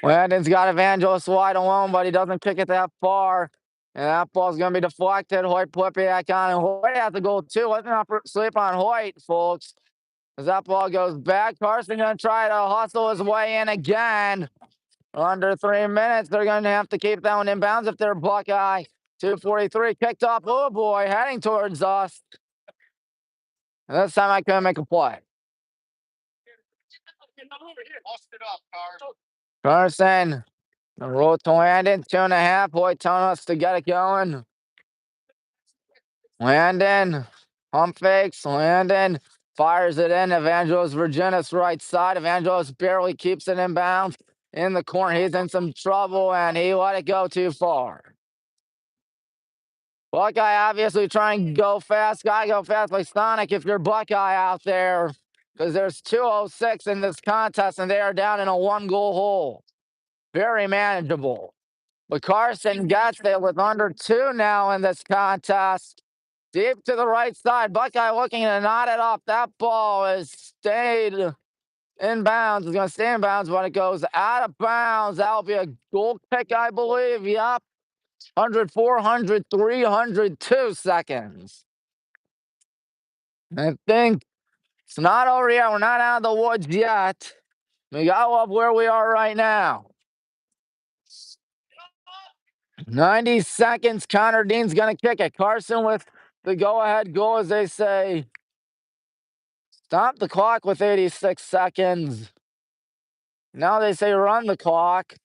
Landon's got Evangelos wide alone, but he doesn't kick it that far. And that ball's going to be deflected. Hoyt put back on, and Hoyt has to go too. Let's not sleep on Hoyt, folks. As that ball goes back, Carson going to try to hustle his way in again. Under 3 minutes, they're going to have to keep that one in bounds if they're Buckeye. 2:43 kicked off. Oh boy, heading towards us. And this time I couldn't make a play. Carson, the road to Landon, 2.5. Hoyt telling us to get it going. Landon, pump fakes. Landon fires it in. Evangelos Virginis right side. Evangelos barely keeps it in bounds. In the corner, he's in some trouble, and he let it go too far. Buckeye obviously trying to go fast. Gotta go fast like Sonic if you're Buckeye out there, because there's 2:06 in this contest, and they are down in a 1-goal hole. Very manageable. But Carson gets it with under 2 now in this contest. Deep to the right side. Buckeye looking to knot it off. That ball is stayed in bounds. It's going to stay in bounds when it goes out of bounds. That'll be a goal kick, I believe. Yep. 100, 400, 302 seconds. I think it's not over yet. We're not out of the woods yet. We got up where we are right now. 90 seconds. Connor Dean's going to kick it. Carson with the go-ahead goal, as they say. Stop the clock with 86 seconds. Now they say run the clock.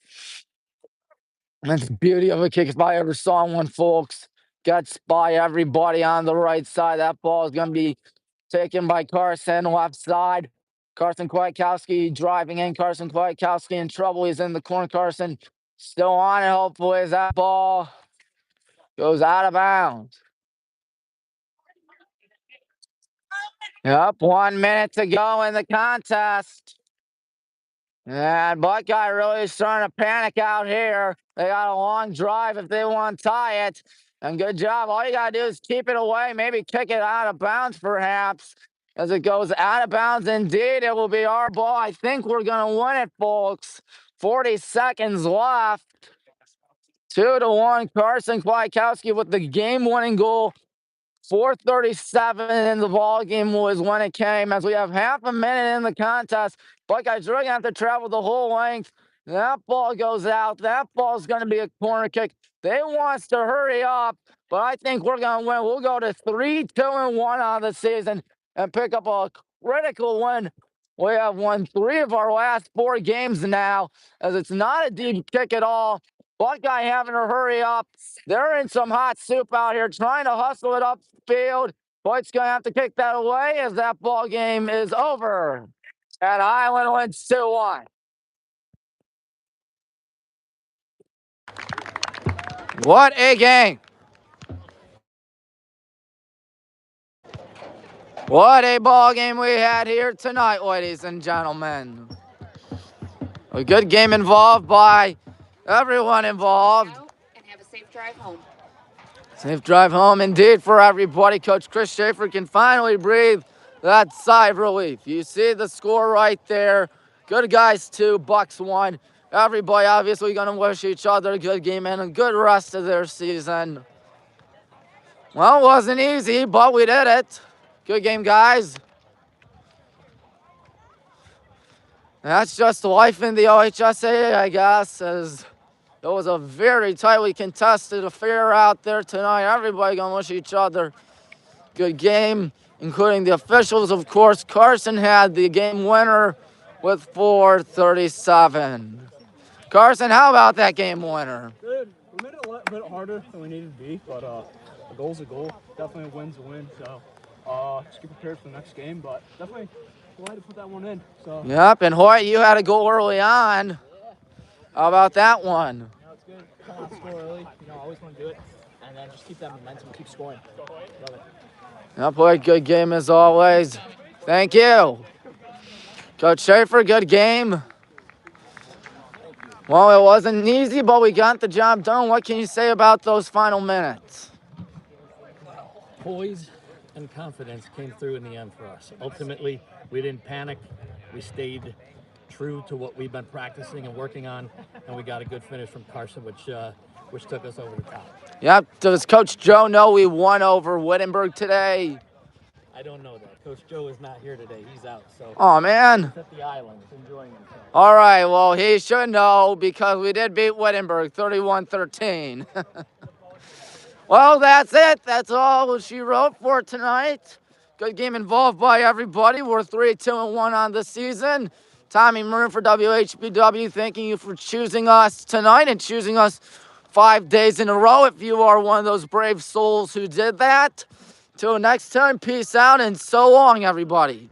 That's the beauty of a kick if I ever saw one, folks. Gets by everybody on the right side. That ball is going to be taken by Carson, left side. Carson Kwiatkowski driving in. Carson Kwiatkowski in trouble. He's in the corner. Carson still on it, hopefully, as that ball goes out of bounds. Yep, 1 minute to go in the contest. And Buckeye really is starting to panic out here. They got a long drive if they want to tie it. And good job. All you got to do is keep it away, maybe kick it out of bounds perhaps. As it goes out of bounds, indeed, it will be our ball. I think we're going to win it, folks. 40 seconds left. 2-1, Carson Kwiatkowski with the game-winning goal. 4:37 in the ball game was when it came, as we have half a minute in the contest. Buckeyes really have to travel the whole length. That ball goes out. That ball's going to be a corner kick. They want us to hurry up, but I think we're going to win. We'll go to 3-2-1 on the season and pick up a critical win. We have won 3 of our last 4 games now, as it's not a deep kick at all. Buckeye having to hurry up. They're in some hot soup out here, trying to hustle it upfield. Hoyt's going to have to kick that away as that ball game is over. And Highland wins 2-1. What a game. What a ball game we had here tonight, ladies and gentlemen. A good game involved by everyone involved. And have a safe drive home. Safe drive home indeed for everybody. Coach Chris Schaefer can finally breathe that sigh of relief. You see the score right there. Good guys 2, Bucks 1. Everybody obviously going to wish each other a good game and a good rest of their season. Well, it wasn't easy, but we did it. Good game, guys. That's just life in the OHSAA, I guess, as it was a very tightly contested affair out there tonight. Everybody going to wish each other good game, including the officials, of course. Carson had the game winner with 4:37. Carson, how about that game winner? Good. We made it a little bit harder than we needed to be, but a goal's a goal. Definitely a win's a win. So just get prepared for the next game, but definitely glad to put that one in. So. Yep, and Hoyt, you had a goal early on. Yeah. How about that one? You know, it's good. Come on, score early. You know, I always want to do it. And then just keep that momentum, keep scoring. Love it. Yep, Hoyt, good game as always. Thank you. Coach Schaefer, good game. Well, it wasn't easy, but we got the job done. What can you say about those final minutes? Poise and confidence came through in the end for us. Ultimately, we didn't panic. We stayed true to what we've been practicing and working on, and we got a good finish from Carson, which which took us over the top. Yep. Does Coach Joe know we won over Wittenberg today? I don't know that. Coach Joe is not here today. He's out, so Oh, man. he's at the island enjoying himself. All right. Well, he should know because we did beat Wittenberg 31-13. Well, that's it. That's all she wrote for tonight. Good game involved by everybody. We're 3-2-1 on the season. Tommy Maroon for WHBW, thanking you for choosing us tonight and choosing us 5 days in a row if you are one of those brave souls who did that. Till next time, peace out and so long, everybody.